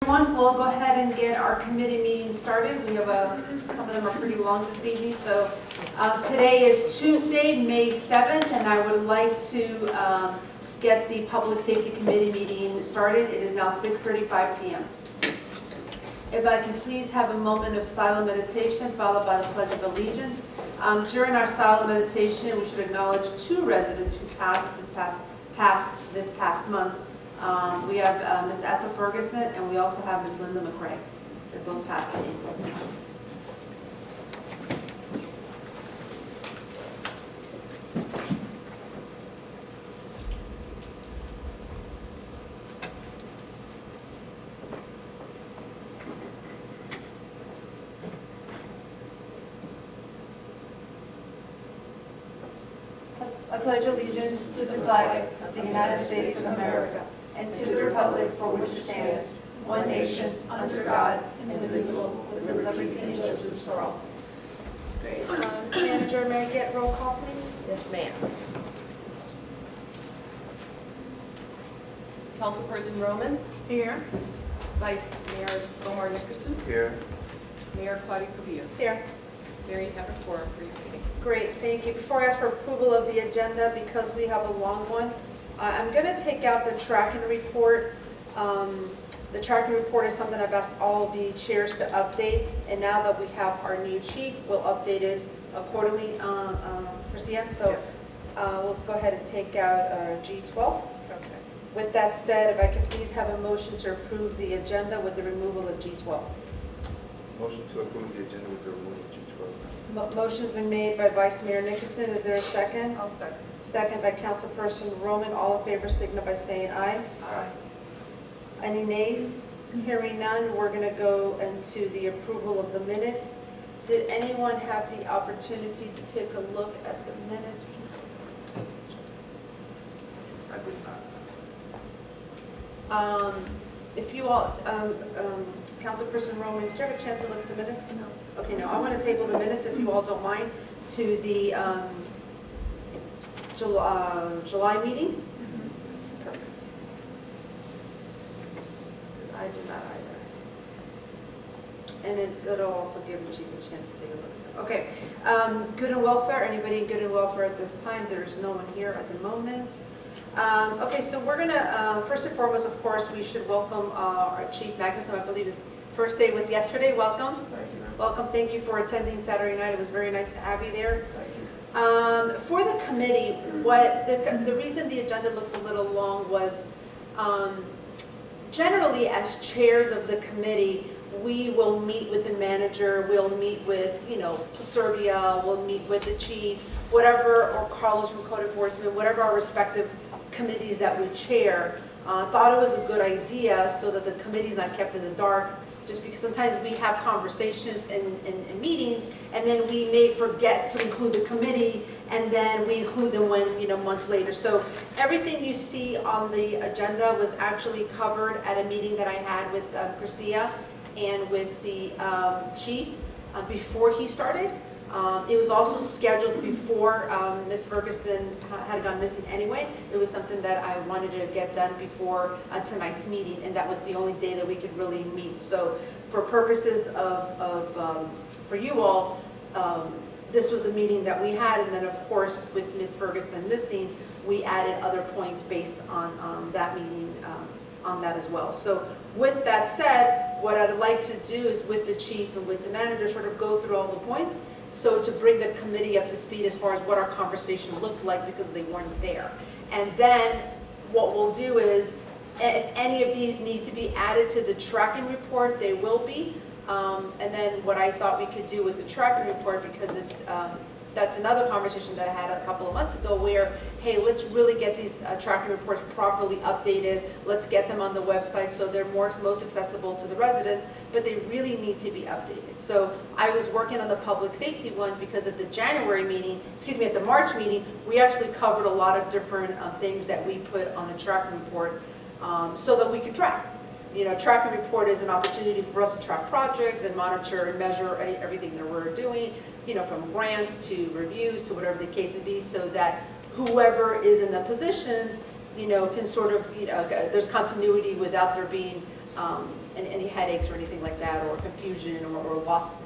Everyone, we'll go ahead and get our committee meeting started. We have some of them are pretty long this evening. So today is Tuesday, May 7th, and I would like to get the Public Safety Committee meeting started. It is now 6:35 p.m. If I can please have a moment of silent meditation followed by the Pledge of Allegiance. During our silent meditation, we should acknowledge two residents who passed this past month. We have Ms. Ethel Ferguson, and we also have Ms. Linda McRae. They both passed in April. I pledge allegiance to the flag of the United States of America and to the republic for which it stands, one nation, under God, indivisible, with liberty and justice for all. Great. Ms. Manager, may I get roll call, please? Yes, ma'am. Councilperson Roman? Here. Vice Mayor Omar Nickerson? Here. Mayor Claudia Cabillas? Here. Mayor, you have a quorum for your meeting. Great, thank you. Before I ask for approval of the agenda, because we have a long one, I'm going to take out the tracking report. The tracking report is something I've asked all the chairs to update, and now that we have our new chief, we'll update it accordingly, Christiane. So let's go ahead and take out G12. Okay. With that said, if I could please have a motion to approve the agenda with the removal of G12. Motion to approve the agenda with the removal of G12. Motion's been made by Vice Mayor Nickerson. Is there a second? I'll second. Second by Councilperson Roman. All in favor signify by saying aye. Aye. Any nays? Hearing none, we're going to go into the approval of the minutes. Did anyone have the opportunity to take a look at the minutes? I did not. If you all, Councilperson Roman, did you have a chance to look at the minutes? No. Okay, no, I want to table the minutes, if you all don't mind, to the July meeting. Perfect. I did not either. And it'll also give the chief a chance to take a look at them. Okay, good and welfare, anybody in good and welfare at this time? There's no one here at the moment. Okay, so we're gonna, first and foremost, of course, we should welcome our Chief Magnuson. I believe his first day was yesterday. Welcome. Thank you. Welcome, thank you for attending Saturday night. It was very nice to have you there. Thank you. For the committee, what the reason the agenda looks a little long was generally as chairs of the committee, we will meet with the manager, we'll meet with, Serbia, we'll meet with the chief, whatever, or Carlos from Code Enforcement, whatever our respective committees that we chair. Thought it was a good idea so that the committee's not kept in the dark, just because sometimes we have conversations in meetings, and then we may forget to include the committee, and then we include them when, months later. So everything you see on the agenda was actually covered at a meeting that I had with Christia and with the chief before he started. It was also scheduled before Ms. Ferguson had gone missing anyway. It was something that I wanted to get done before tonight's meeting, and that was the only day that we could really meet. So for purposes of for you all, this was a meeting that we had, and then of course with Ms. Ferguson missing, we added other points based on that meeting on that as well. So with that said, what I'd like to do is with the chief and with the manager sort of go through all the points. So to bring the committee up to speed as far as what our conversation looked like because they weren't there. And then what we'll do is if any of these need to be added to the tracking report, they will be. And then what I thought we could do with the tracking report, because it's that's another conversation that I had a couple of months ago where, hey, let's really get these tracking reports properly updated. Let's get them on the website so they're most accessible to the residents, but they really need to be updated. So I was working on the public safety one because at the at the March meeting, we actually covered a lot of different things that we put on the tracking report so that we could track. Tracking report is an opportunity for us to track projects and monitor and measure everything that we're doing, from grants to reviews to whatever the case may be, so that whoever is in the positions, can sort of, there's continuity without there being any headaches or anything like that, or confusion or lost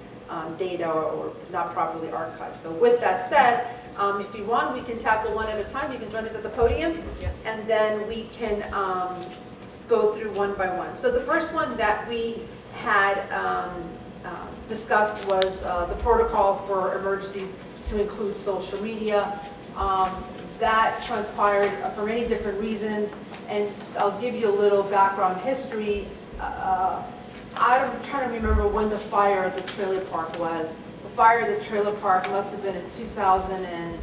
data or not properly archived. So with that said, if you want, we can tackle one at a time. You can join us at the podium. Yes. And then we can go through one by one. So the first one that we had discussed was the protocol for emergencies to include social media. That transpired for many different reasons, and I'll give you a little background history. I'm trying to remember when the fire at the trailer park was. The fire at the trailer park must have been in 2000, and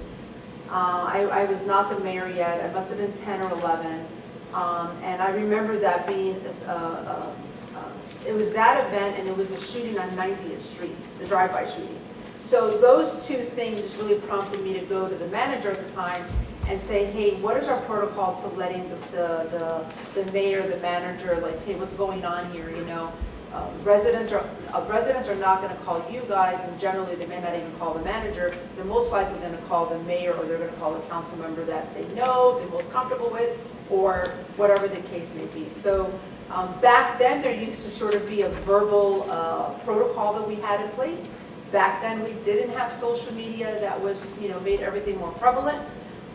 I was not the mayor yet. It must have been 10 or 11. And I remember that being, it was that event, and it was a shooting on 90th Street, the drive-by shooting. So those two things just really prompted me to go to the manager at the time and say, hey, what is our protocol to letting the mayor, the manager, like, hey, what's going on here, you know? Residents are not going to call you guys, and generally they may not even call the manager. They're most likely going to call the mayor, or they're going to call a council member that they know, they're most comfortable with, or whatever the case may be. So back then, there used to sort of be a verbal protocol that we had in place. Back then, we didn't have social media that was, you know, made everything more prevalent.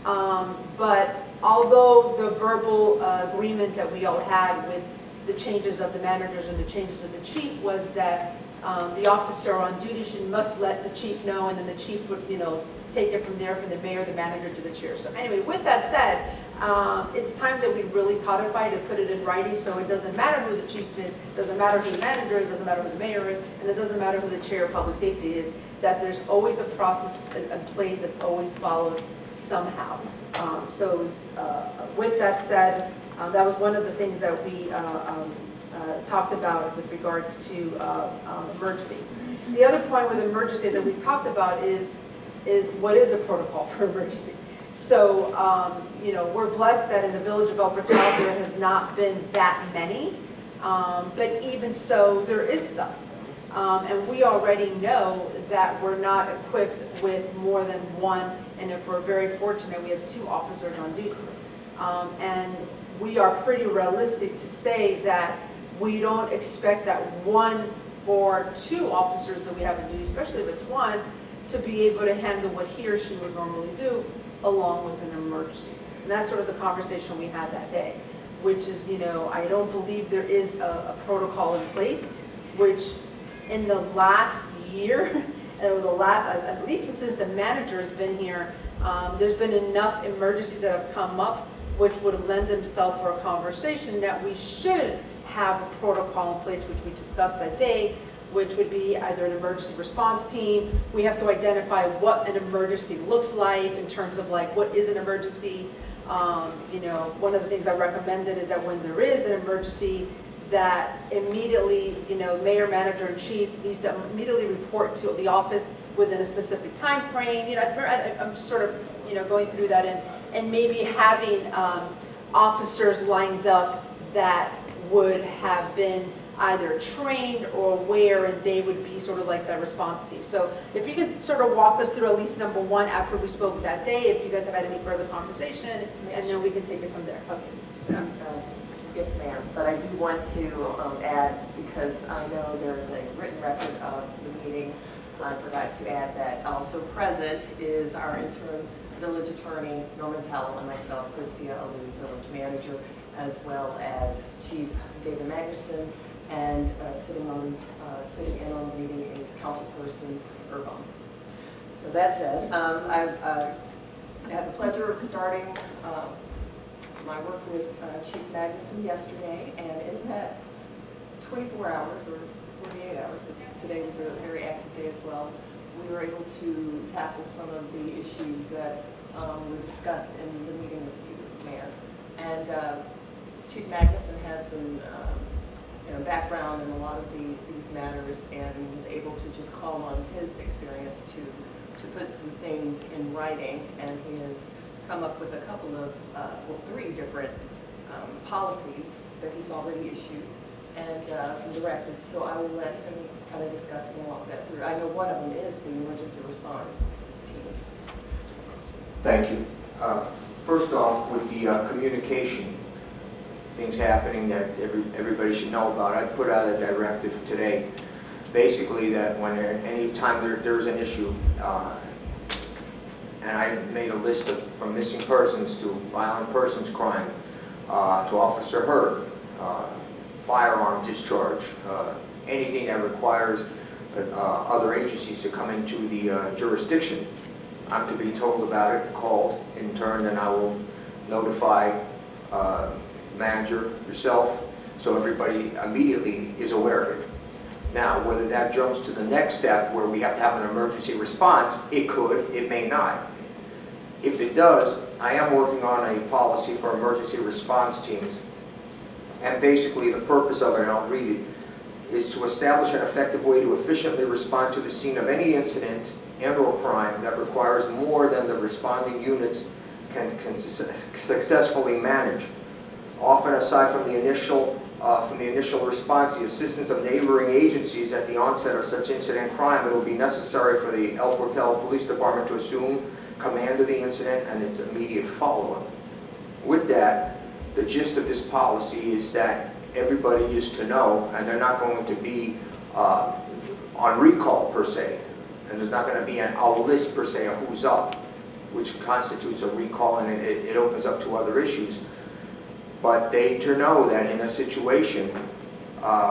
But although the verbal agreement that we all had with the changes of the managers and the changes of the chief was that the officer on duty must let the chief know, and then the chief would, you know, take it from there, from the mayor, the manager, to the chair. So anyway, with that said, it's time that we really codify to put it in writing, so it doesn't matter who the chief is, doesn't matter who the manager is, doesn't matter who the mayor is, and it doesn't matter who the chair of public safety is, that there's always a process in place that's always followed somehow. With that said, that was one of the things that we talked about with regards to emergency. The other point with emergency that we talked about is what is a protocol for emergency. So, you know, we're blessed that in the village of El Portal there has not been that many, but even so, there is some. And we already know that we're not equipped with more than one, and if we're very fortunate, we have 2 officers on duty. And we are pretty realistic to say that we don't expect that 1 or 2 officers that we have on duty, especially if it's 1, to be able to handle what he or she would normally do along with an emergency. And that's sort of the conversation we had that day, which is, you know, I don't believe there is a protocol in place, which in the last year, or the last, at least since the manager has been here, there's been enough emergencies that have come up which would lend themselves for a conversation that we should have a protocol in place, which we discussed that day, which would be either an emergency response team. We have to identify what an emergency looks like in terms of like what is an emergency. You know, one of the things I recommended is that when there is an emergency, that immediately, you know, mayor, manager, and chief needs to immediately report to the office within a specific time frame. You know, I'm just sort of, you know, going through that and maybe having officers lined up that would have been either trained or aware, and they would be sort of like that response team. So if you could sort of walk us through at least number 1 after we spoke that day, if you guys have had any further conversation, and then we can take it from there. Okay. Yes, ma'am, but I do want to add, because I know there is a written record of the meeting, I forgot to add that also present is our interim village attorney, Norman Powell, and myself, Christia Alou, village manager, as well as Chief David Magnuson, and sitting in on the meeting is Councilperson Urban. So that said, I had the pleasure of starting my work with Chief Magnuson yesterday, and in that 24 hours or 48 hours, because today was a very active day as well, we were able to tackle some of the issues that were discussed in the meeting with you, Mayor. And Chief Magnuson has some background in a lot of these matters, and was able to just call on his experience to put some things in writing, and he has come up with a couple of, 3 different policies that he's already issued, and some directives. So I will let him kind of discuss and walk that through. I know one of them is the emergency response team. Thank you. First off, with the communication, things happening that everybody should know about. I put out a directive today, basically that when any time there's an issue, and I made a list of from missing persons to violent persons crime, to Officer Hurd, firearm discharge, anything that requires other agencies to come into the jurisdiction. I'm to be told about it, called in turn, and I will notify manager, yourself, so everybody immediately is aware of it. Now, whether that jumps to the next step where we have to have an emergency response, it could, it may not. If it does, I am working on a policy for emergency response teams. And basically the purpose of it, and I'll read it, is to establish an effective way to efficiently respond to the scene of any incident and/or crime that requires more than the responding units can successfully manage. Often, aside from the initial response, the assistance of neighboring agencies at the onset of such incident crime, it will be necessary for the El Portal Police Department to assume command of the incident and its immediate follow-up. With that, the gist of this policy is that everybody is to know, and they're not going to be on recall per se, and there's not going to be a list per se of who's up, which constitutes a recall, and it opens up to other issues. But they to know that in a situation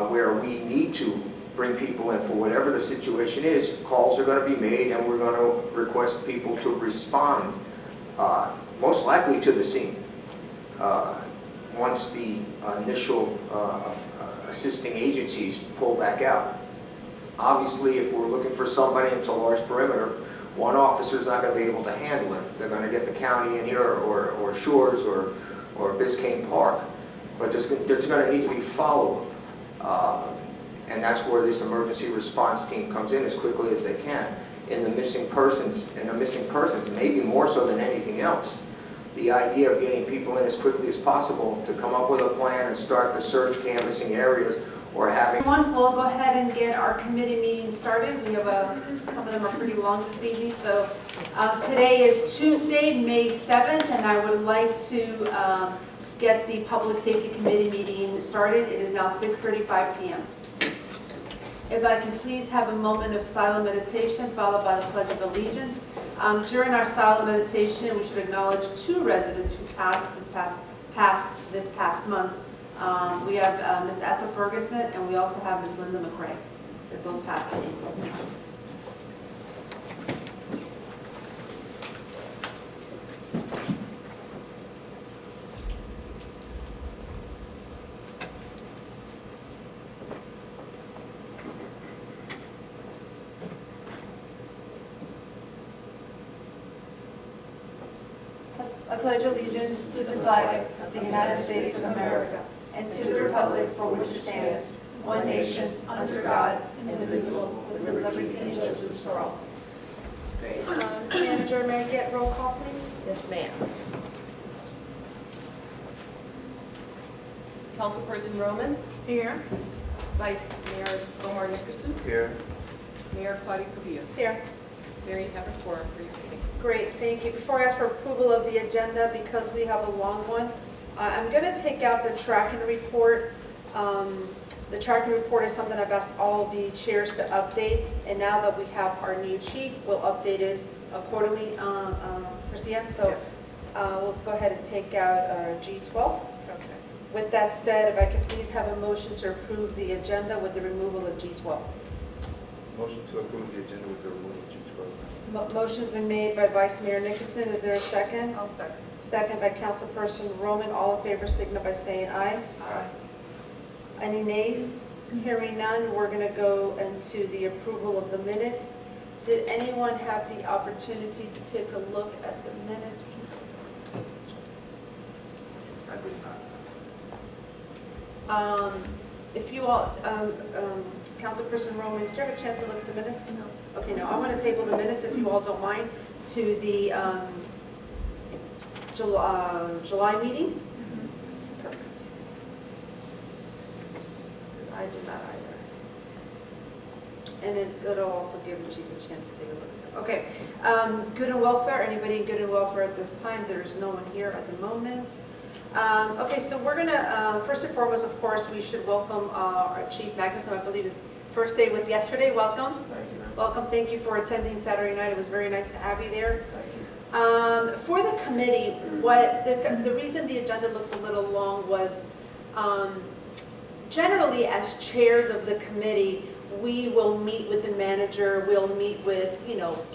where we need to bring people in for whatever the situation is, calls are going to be made, and we're going to request people to respond, most likely to the scene. Once the initial assisting agencies pull back out. Obviously, if we're looking for somebody and it's a large perimeter, one officer is not going to be able to handle it. They're going to get the county in here, or Shores, or Biscayne Park. But there's going to need to be follow-up. And that's where this emergency response team comes in as quickly as they can. In the missing persons, maybe more so than anything else. The idea of getting people in as quickly as possible to come up with a plan and start the search canvassing areas, or having... Everyone, we'll go ahead and get our committee meeting started. We have some of them are pretty long this evening. So today is Tuesday, May 7th, and I would like to get the Public Safety Committee meeting started. It is now 6:35 p.m. If I can please have a moment of silent meditation followed by the Pledge of Allegiance. During our silent meditation, we should acknowledge two residents who passed this past month. We have Ms. Ethel Ferguson, and we also have Ms. Linda McRae. They both passed in April. I pledge allegiance to the flag of the United States of America and to the republic for which it stands, one nation, under God, indivisible, with liberty and justice for all. Great. Ms. Manager, may I get roll call, please? Yes, ma'am. Councilperson Roman? Here. Vice Mayor Omar Nickerson? Here. Mayor Claudia Cabillas? Here. Mayor, you have a quorum for your meeting. Great, thank you. Before I ask for approval of the agenda, because we have a long one, I'm going to take out the tracking report. The tracking report is something I've asked all the chairs to update, and now that we have our new chief, we'll update it accordingly, Christiane. So we'll just go ahead and take out G12. Okay. With that said, if I could please have a motion to approve the agenda with the removal of G12. Motion to approve the agenda with the removal of G12. Motion's been made by Vice Mayor Nickerson. Is there a second? I'll second. Second by Councilperson Roman. All in favor signify by saying aye. Aye. Any nays? Hearing none, we're going to go into the approval of the minutes. Did anyone have the opportunity to take a look at the minutes? I did not. If you all, Councilperson Roman, did you have a chance to look at the minutes? No. Okay, no, I want to table the minutes, if you all don't mind, to the July meeting. Perfect. I did not either. And it'll also give the chief a chance to take a look at it. Okay, good and welfare, anybody in good and welfare at this time? There's no one here at the moment. Okay, so we're gonna, first and foremost, of course, we should welcome our Chief Magnuson. I believe his first day was yesterday. Welcome. Thank you, ma'am. Welcome. Thank you for attending Saturday night. It was very nice to have you there. Thank you. For the committee, the reason the agenda looks a little long was generally as chairs of the committee, we will meet with the manager, we'll meet with,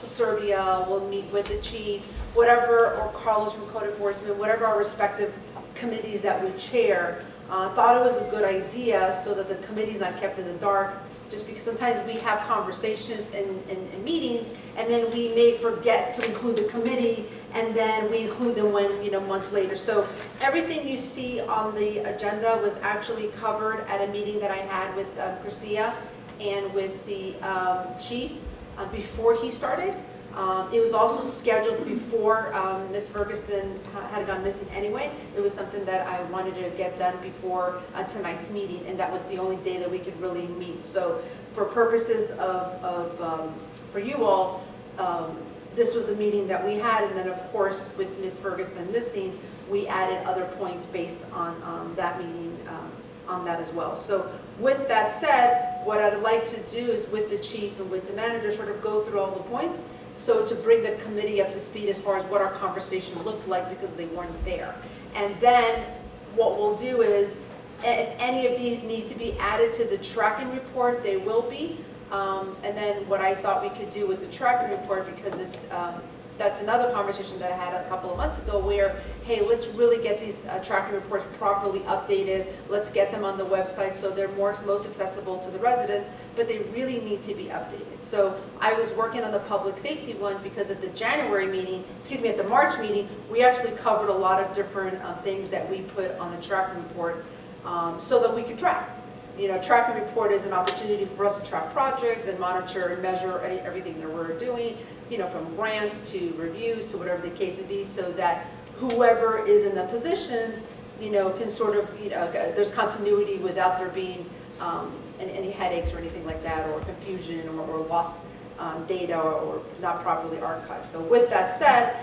Serbia, we'll meet with the chief, whatever, or Carlos from Code Enforcement, whatever our respective committees that we chair. Thought it was a good idea so that the committee's not kept in the dark, just because sometimes we have conversations in meetings, and then we may forget to include the committee, and then we include them when, months later. So everything you see on the agenda was actually covered at a meeting that I had with Christia and with the chief before he started. It was also scheduled before Ms. Ferguson had gone missing anyway. It was something that I wanted to get done before tonight's meeting, and that was the only day that we could really meet. So for purposes for you all, this was a meeting that we had, and then of course with Ms. Ferguson missing, we added other points based on that meeting on that as well. So with that said, what I'd like to do is with the chief and with the manager sort of go through all the points, so to bring the committee up to speed as far as what our conversation looked like because they weren't there. And then what we'll do is, if any of these need to be added to the tracking report, they will be. And then what I thought we could do with the tracking report, because that's another conversation that I had a couple of months ago where, hey, let's really get these tracking reports properly updated. Let's get them on the website so they're most accessible to the residents, but they really need to be updated. So I was working on the public safety one because at the at the March meeting, we actually covered a lot of different things that we put on the tracking report so that we could track. Tracking report is an opportunity for us to track projects and monitor and measure everything that we're doing, from grants to reviews to whatever the case may be, so that whoever is in the positions, can sort of, there's continuity without there being any headaches or anything like that, or confusion or lost data or not properly archived. So with that said,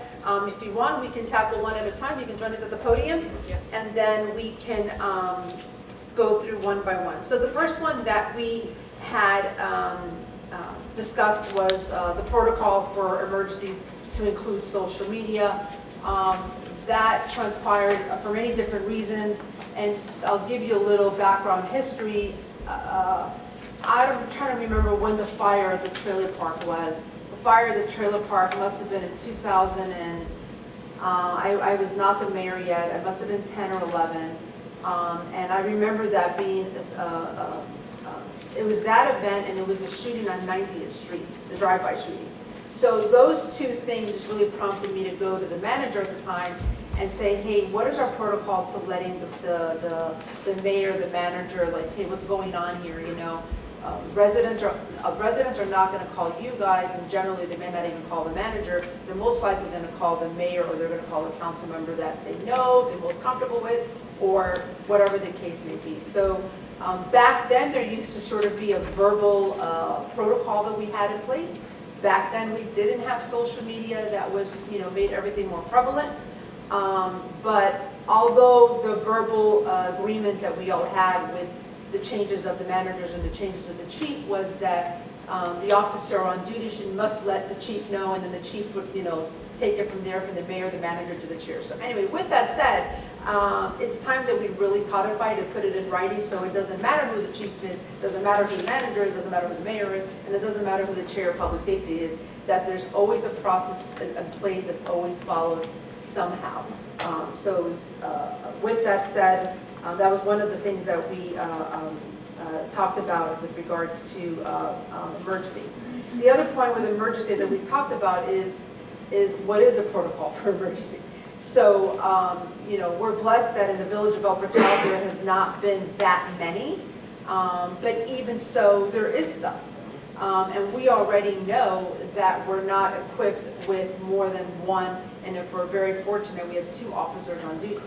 if you want, we can tackle one at a time. You can join us at the podium, Yes. and then we can go through one by one. So the first one that we had discussed was the protocol for emergencies to include social media. That transpired for many different reasons, and I'll give you a little background history. I'm trying to remember when the fire at the trailer park was. The fire at the trailer park must have been in 2000, and I was not the mayor yet. It must have been 10 or 11. And I remember that being, it was that event, and it was a shooting on 90th Street, the drive-by shooting. So those two things just really prompted me to go to the manager at the time and say, hey, what is our protocol to letting the mayor, the manager, like, hey, what's going on here, Residents are not going to call you guys, and generally they may not even call the manager. They're most likely going to call the mayor, or they're going to call a council member that they know, they're most comfortable with, or whatever the case may be. So back then there used to sort of be a verbal protocol that we had in place. Back then we didn't have social media that was, made everything more prevalent. But although the verbal agreement that we all had with the changes of the managers and the changes of the chief was that the officer on duty must let the chief know, and then the chief would, take it from there, from the mayor, the manager, to the chair. So anyway, with that said, it's time that we really codify to put it in writing, so it doesn't matter who the chief is, doesn't matter who the manager is, doesn't matter who the mayor is, and it doesn't matter who the chair of public safety is, that there's always a process in place that's always followed somehow. So with that said, that was one of the things that we talked about with regards to emergency. The other point with emergency that we talked about is what is a protocol for emergency. So, we're blessed that in the village of El Portal there has not been that many, but even so, there is some. And we already know that we're not equipped with more than one, and if we're very fortunate, we have 2 officers on duty.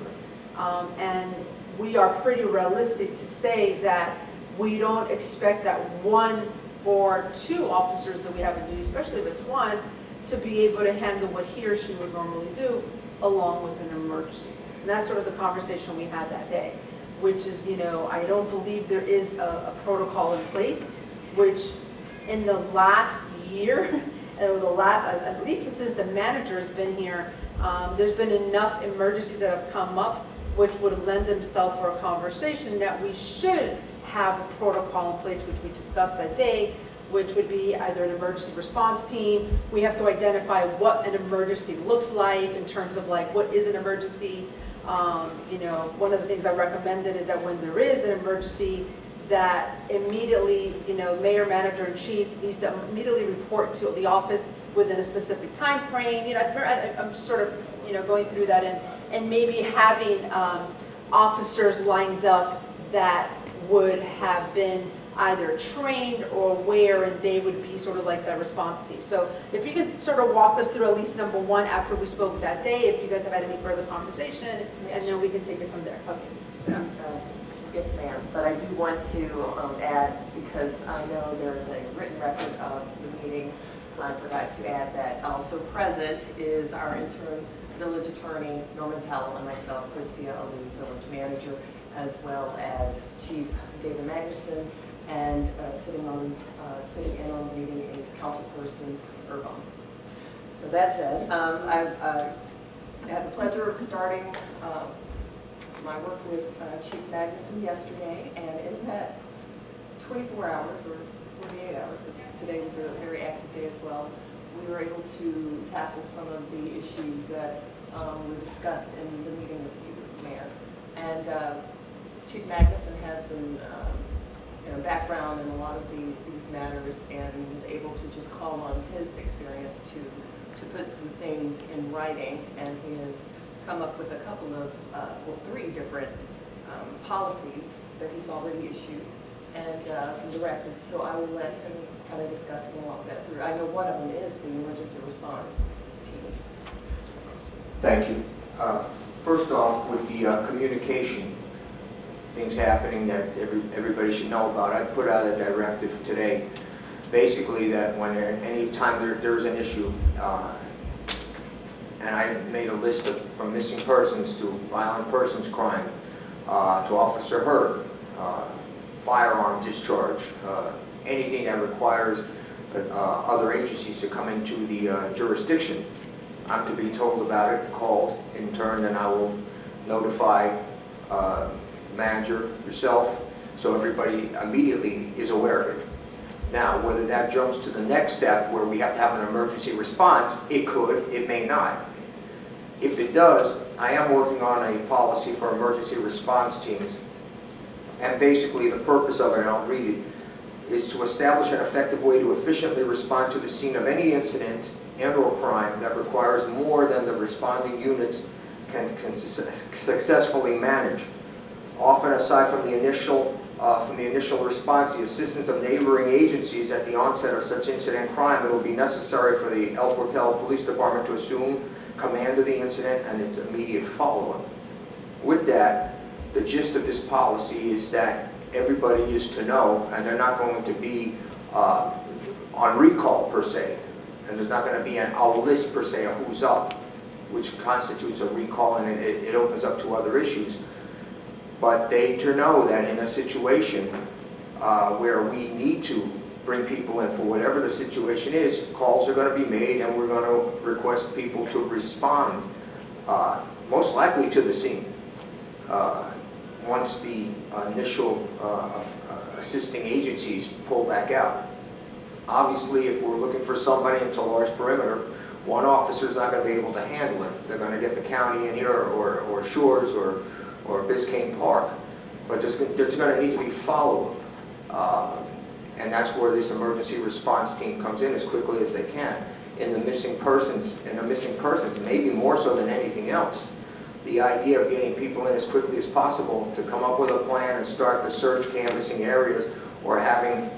And we are pretty realistic to say that we don't expect that 1 or 2 officers that we have on duty, especially if it's 1, to be able to handle what he or she would normally do along with an emergency. And that's sort of the conversation we had that day, which is, I don't believe there is a protocol in place, which in the last year, or the last, at least since the manager's been here, there's been enough emergencies that have come up which would lend themselves for a conversation that we should have a protocol in place, which we discussed that day, which would be either an emergency response team. We have to identify what an emergency looks like in terms of like what is an emergency. One of the things I recommended is that when there is an emergency, that immediately, mayor, manager, and chief needs to immediately report to the office within a specific time frame. I'm just sort of, going through that and maybe having officers lined up that would have been either trained or aware, and they would be sort of like the response team. So if you could sort of walk us through at least number one after we spoke that day, if you guys have had any further conversation, and then we can take it from there. Okay. Yes, ma'am, but I do want to add, because I know there is a written record of the meeting, I forgot to add that also present is our interim village attorney, Norman Powell, and myself, Christia Ali, village manager, as well as Chief David Magnuson, and sitting in on the meeting is Councilperson Urban. So that said, I had the pleasure of starting my work with Chief Magnuson yesterday, and in that 24 hours or 48 hours, because today was a very active day as well, we were able to tackle some of the issues that were discussed in the meeting with you, Mayor. And Chief Magnuson has some background in a lot of these matters, and was able to just call on his experience to put some things in writing, and he has come up with a couple of, three different policies that he's already issued, and some directives. So I will let him kind of discuss and walk that through. I know one of them is the emergency response team. Thank you. First off, with the communication, things happening that everybody should know about, I put out a directive today, basically that when any time there's an issue, and I made a list from missing persons to violent persons crime, to Officer Hurt, firearm discharge, anything that requires other agencies to come into the jurisdiction. I'm to be told about it, called in turn, and I will notify manager, yourself, so everybody immediately is aware of it. Now, whether that jumps to the next step where we have to have an emergency response, it could, it may not. If it does, I am working on a policy for emergency response teams, and basically the purpose of it, and I'll read it, is to establish an effective way to efficiently respond to the scene of any incident and/or crime that requires more than the responding units can successfully manage. Often, aside from the initial response, the assistance of neighboring agencies at the onset of such incident crime, it will be necessary for the El Portal Police Department to assume command of the incident and its immediate follow-up. With that, the gist of this policy is that everybody is to know, and they're not going to be on recall per se, and there's not going to be a list per se of who's up, which constitutes a recall, and it opens up to other issues. But they to know that in a situation where we need to bring people in for whatever the situation is, calls are going to be made, and we're going to request people to respond, most likely to the scene. Once the initial assisting agencies pull back out. Obviously, if we're looking for somebody into a large perimeter, one officer is not going to be able to handle it. They're going to get the county in here, or Shores, or Biscayne Park. But there's going to need to be follow-up. And that's where this emergency response team comes in as quickly as they can. In the missing persons, maybe more so than anything else. The idea of getting people in as quickly as possible to come up with a plan and start the search canvassing areas, or having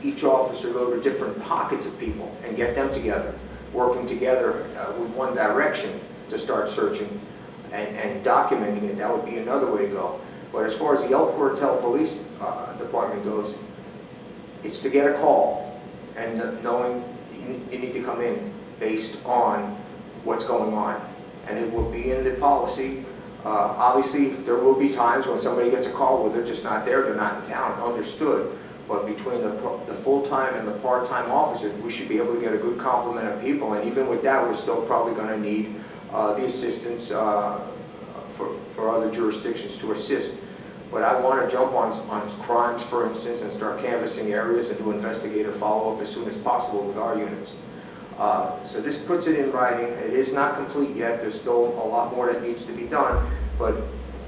each officer go to different pockets of people and get them together, working together with one direction to start searching and documenting it. That would be another way to go. But as far as the El Portal Police Department goes, it's to get a call and knowing you need to come in based on what's going on. And it will be in the policy Obviously, there will be times when somebody gets a call where they're just not there, they're not in town, understood. But between the full-time and the part-time officers, we should be able to get a good complement of people. And even with that, we're still probably going to need the assistance for other jurisdictions to assist. But I want to jump on crimes, for instance, and start canvassing areas and do investigative follow-up as soon as possible with our units. So this puts it in writing. It is not complete yet. There's still a lot more that needs to be done, but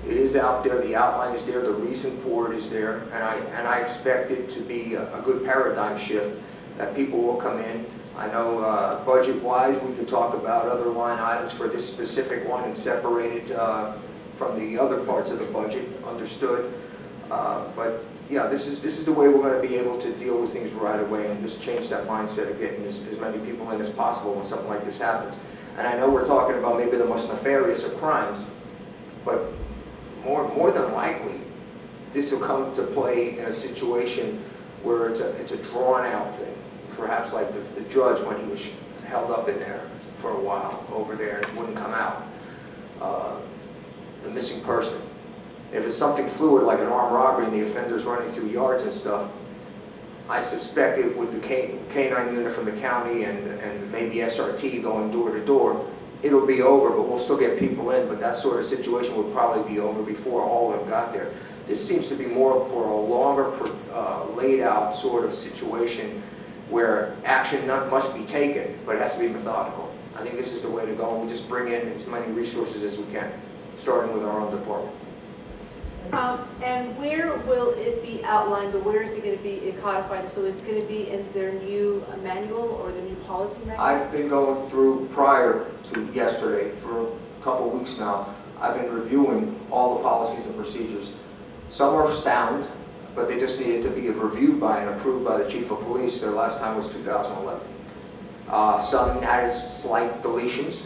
it is out there. The outline is there. The reason for it is there, and I expect it to be a good paradigm shift that people will come in. I know budget-wise, we could talk about other line items for this specific one and separate it from the other parts of the budget. Understood, but. Yeah, this is the way we're going to be able to deal with things right away and just change that mindset of getting as many people in as possible when something like this happens. And I know we're talking about maybe the most nefarious of crimes, but more than likely, this will come to play in a situation where it's a drawn-out thing. Perhaps like the judge when he was held up in there for a while over there and wouldn't come out. The missing person. If it's something fluid like an armed robbery and the offender's running through yards and stuff, I suspect it with the K-9 unit from the county and maybe SRT going door to door, it'll be over, but we'll still get people in, but that sort of situation would probably be over before all of them got there. This seems to be more for a longer laid out sort of situation where action must be taken, but it has to be methodical. I think this is the way to go, and we just bring in as many resources as we can, starting with our own department. And where will it be outlined, or where is it going to be codified? So it's going to be in their new manual or their new policy manual? I've been going through, prior to yesterday, for a couple of weeks now, I've been reviewing all the policies and procedures. Some are sound, but they just needed to be reviewed by and approved by the chief of police. Their last time was 2011. Some had slight deletions.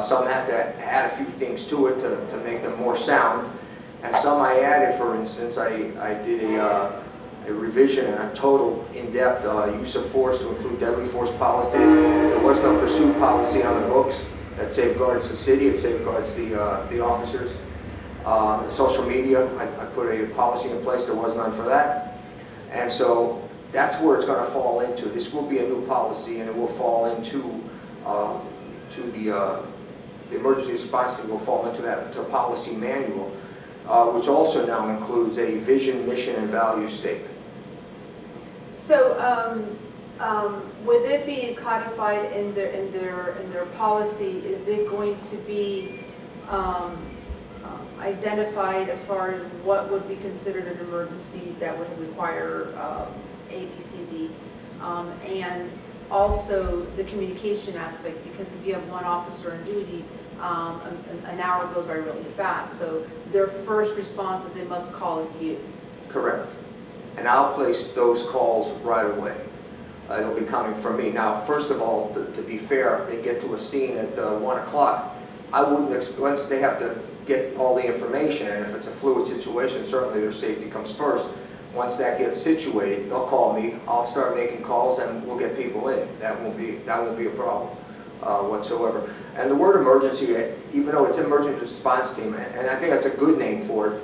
Some had to add a few things to it to make them more sound. And some I added, for instance, I did a revision and a total in-depth use of force to include deadly force policy. There was no pursuit policy on the books that safeguards the city, it safeguards the officers. Social media, I put a policy in place, there was none for that. And so that's where it's going to fall into. This will be a new policy, and it will fall into the emergency response team will fall into that policy manual. Which also now includes a vision, mission, and value statement. So, with it being codified in their policy, is it going to be identified as far as what would be considered an emergency that would require A, B, C, D, and also the communication aspect? Because if you have one officer on duty, an hour goes by really fast. So their first response is they must call you. Correct. And I'll place those calls right away. It'll be coming from me. Now, first of all, to be fair, they get to a scene at 1 o'clock. I wouldn't, once they have to get all the information, and if it's a fluid situation, certainly their safety comes first. Once that gets situated, they'll call me. I'll start making calls, and we'll get people in. That won't be a problem whatsoever. And the word emergency, even though it's emergency response team, and I think that's a good name for it,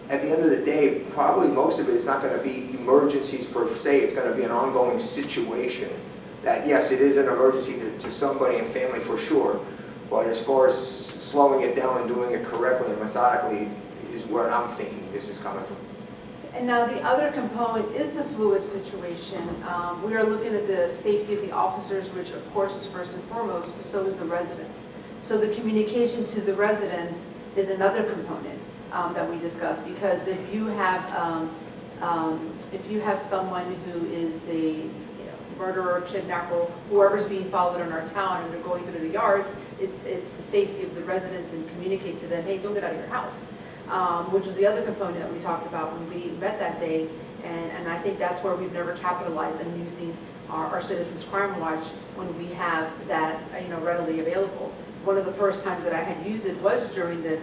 at the end of the day, probably most of it is not going to be emergencies per se. It's going to be an ongoing situation that, yes, it is an emergency to somebody and family for sure, but as far as slowing it down and doing it correctly and methodically is where I'm thinking this is coming from. And now the other component is the fluid situation. We are looking at the safety of the officers, which of course is first and foremost, but so is the residents. So the communication to the residents is another component that we discussed, because if you have someone who is a murderer, kidnapper, whoever's being followed in our town and they're going through the yards, it's the safety of the residents and communicate to them, hey, don't get out of your house. Which was the other component that we talked about when we met that day, and I think that's where we've never capitalized on using our Citizens Crime Watch when we have that readily available. One of the first times that I had used it was during the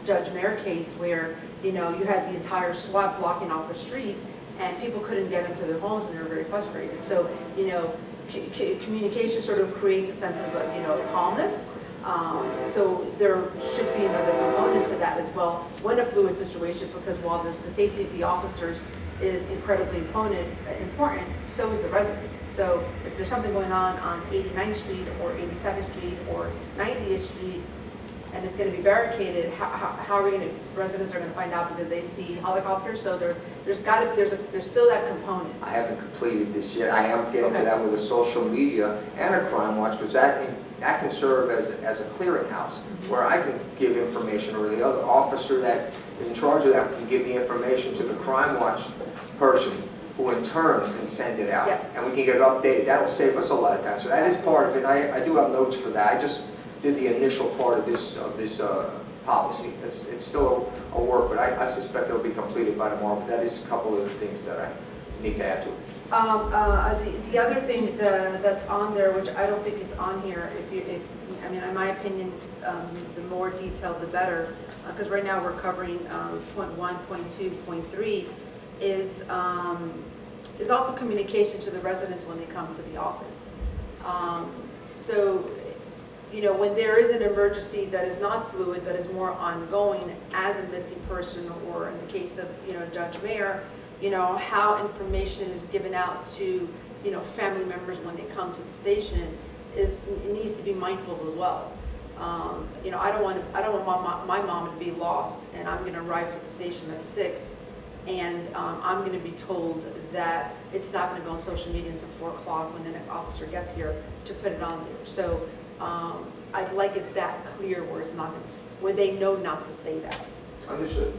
Judge Mayer case, where you had the entire SWAT blocking off the street and people couldn't get into their homes and they were very frustrated. So communication sort of creates a sense of calmness. So there should be another component to that as well when a fluid situation, because while the safety of the officers is incredibly important, so is the residents. So if there's something going on 89th Street or 87th Street or 90th Street, and it's going to be barricaded, how are we going to, residents are going to find out because they see helicopters? So there's still that component. I haven't completed this yet. I am getting to Okay. that with a social media and a crime watch, because that can serve as a clearinghouse where I can give information, or the other officer that is in charge of that can give the information to the crime watch person, who in turn can send it out. Yeah. And we can get it updated. That'll save us a lot of time. So that is part of it. I do have notes for that. I just did the initial part of this policy. It's still a work, but I suspect it'll be completed by tomorrow. But that is a couple of the things that I need to add to it. The other thing that's on there, which I don't think it's on here, I mean, in my opinion, the more detailed, the better, because right now we're covering point 1, point 2, point 3, is also communication to the residents when they come to the office. So, you know, when there is an emergency that is not fluid, that is more ongoing, as a missing person, or in the case of, you know, Judge Mayer, you know, how information is given out to, you know, family members when they come to the station it needs to be mindful as well. You know, I don't want my mom to be lost, and I'm going to arrive to the station at 6, and I'm going to be told that it's not going to go on social media until 4 o'clock when the next officer gets here to put it on there. So I'd like it that clear where it's not going to, where they know not to say that. Understood.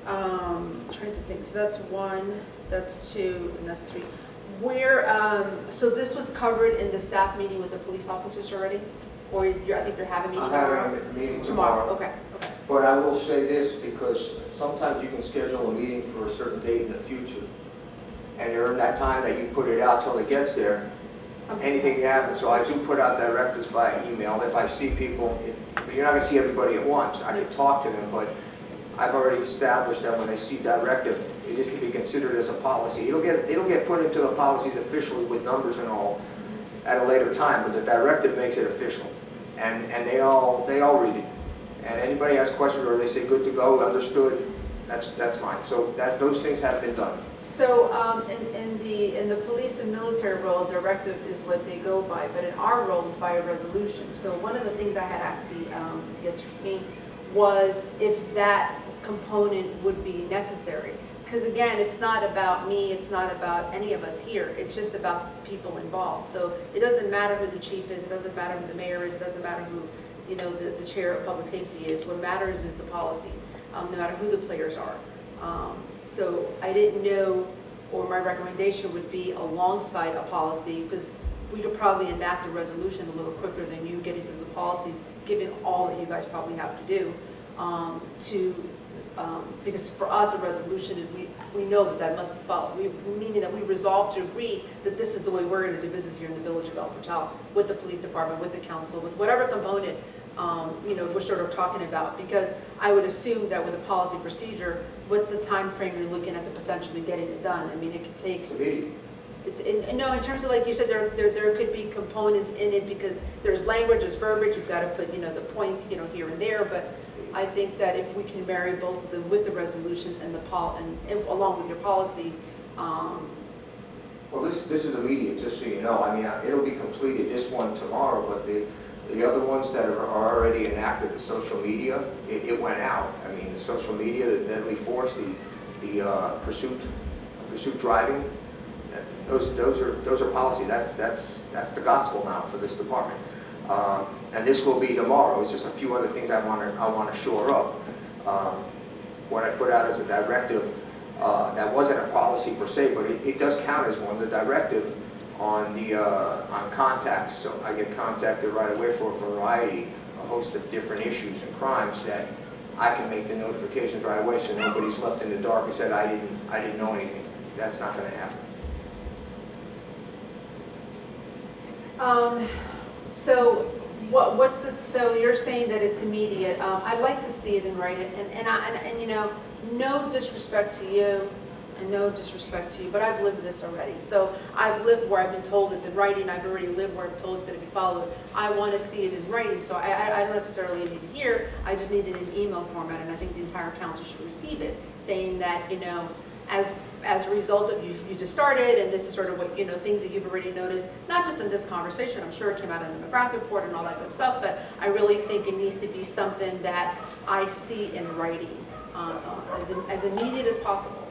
Trying to think. So that's 1, that's 2, and that's 3. Where, so this was covered in the staff meeting with the police officers already? Or I think you're having a meeting I'll tomorrow? have a meeting tomorrow. Okay, okay. But I will say this, because sometimes you can schedule a meeting for a certain date in the future, and during that time that you put it out till it gets there, anything can happen. So I do put out directives via email. If I see people, you're not going to see everybody at once. I can talk to them, but I've already established that when they see directive, it is to be considered as a policy. It'll get put into the policies officially with numbers and all at a later time, but the directive makes it official, and they all read it. And anybody has questions or they say good to go, understood, that's fine. So those things have been done. So in the police and military role, directive is what they go by, but in our role, it's by a resolution. So one of the things I had asked the attorney was if that component would be necessary. Because again, it's not about me, it's not about any of us here, it's just about people involved. So it doesn't matter who the chief is, it doesn't matter who the mayor is, it doesn't matter who, you know, the chair of public safety is. What matters is the policy, no matter who the players are. So I didn't know, or my recommendation would be alongside a policy, because we could probably enact a resolution a little quicker than you getting through the policies, given all that you guys probably have to do, because for us, a resolution is we know that must be followed. Meaning that we resolve to agree that this is the way we're going to do business here in the village of El Portal, with the police department, with the council, with whatever component you know, we're sort of talking about. Because I would assume that with a policy procedure, what's the time frame you're looking at to potentially getting it done? I mean, it could take. No, in terms of, like you said, there could be components in it, because there's language, there's verbiage, you've got to put, you know, the points, you know, here and there, but I think that if we can marry both of them with the resolution and and along with your policy. Well, this is immediate, just so you know. I mean, it'll be completed, this one tomorrow, but the other ones that are already enacted, the social media, it went out. I mean, the social media, the deadly force, the pursuit driving, those are policy. That's the gospel now for this department. And this will be tomorrow. It's just a few other things I want to shore up. What I put out as a directive, that wasn't a policy per se, but it does count as one. The directive on contacts. So I get contacted right away for a variety, a host of different issues and crimes that I can make the notifications right away, so nobody's left in the dark and said I didn't know anything. That's not going to happen. So so you're saying that it's immediate. I'd like to see it in writing, and you know, no disrespect to you, and no disrespect to you, but I've lived this already. So I've lived where I've been told it's in writing, I've already lived where I'm told it's going to be followed. I want to see it in writing, so I don't necessarily need it here, I just need it in email format, and I think the entire council should receive it, saying that, you know, as a result of you just started, and this is sort of what, you know, things that you've already noticed, not just in this conversation, I'm sure it came out in the McGrath report and all that good stuff, but I really think it needs to be something that I see in writing as immediate as possible.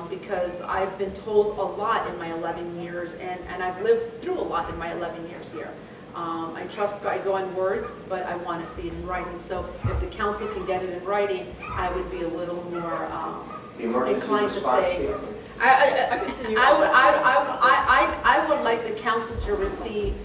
Because I've been told a lot in my 11 years, and I've lived through a lot in my 11 years here. I trust I go on words, but I want to see it in writing. So if the council can get it in writing, I would be a little more The emergency inclined to response say. team. I can send you all that. I would like the council to receive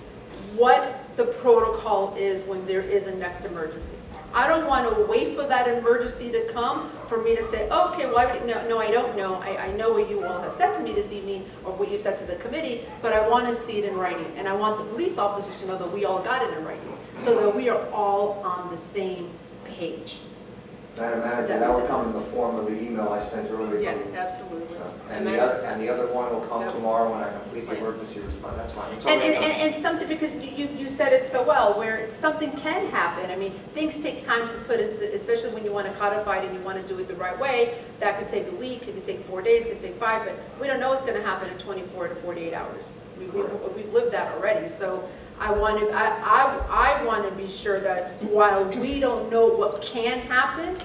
what the protocol is when there is a next emergency. I don't want to wait for that emergency to come for me to say, okay, well, no, I don't know. I know what you all have said to me this evening, or what you said to the committee, but I want to see it in writing. And I want the police officers to know that we all got it in writing, so that we are all on the same page. Madam Manager, That that makes would come in sense. the form of the email I sent earlier. Yes, absolutely. And that's- the other one will come that was- tomorrow when I complete the Right. emergency response, that's fine. It's And, already and, done. and something, because you said it so well, where something can happen. I mean, things take time to put into, especially when you want to codify it and you want to do it the right way. That could take a week, it could take 4 days, it could take 5, but we don't know what's going to happen in 24 to 48 hours. We've lived that already. So I want to be sure that while we don't know what can happen,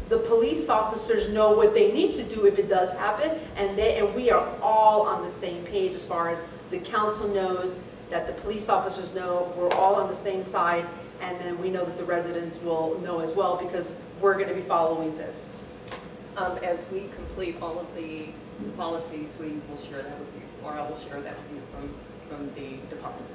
the police officers know what they need to do if it does happen, and we are all on the same page as far as the council knows, that the police officers know, we're all on the same side, and then we know that the residents will know as well, because we're going to be following this. As we complete all of the policies, we will share that with you, or I will share that with you from the department.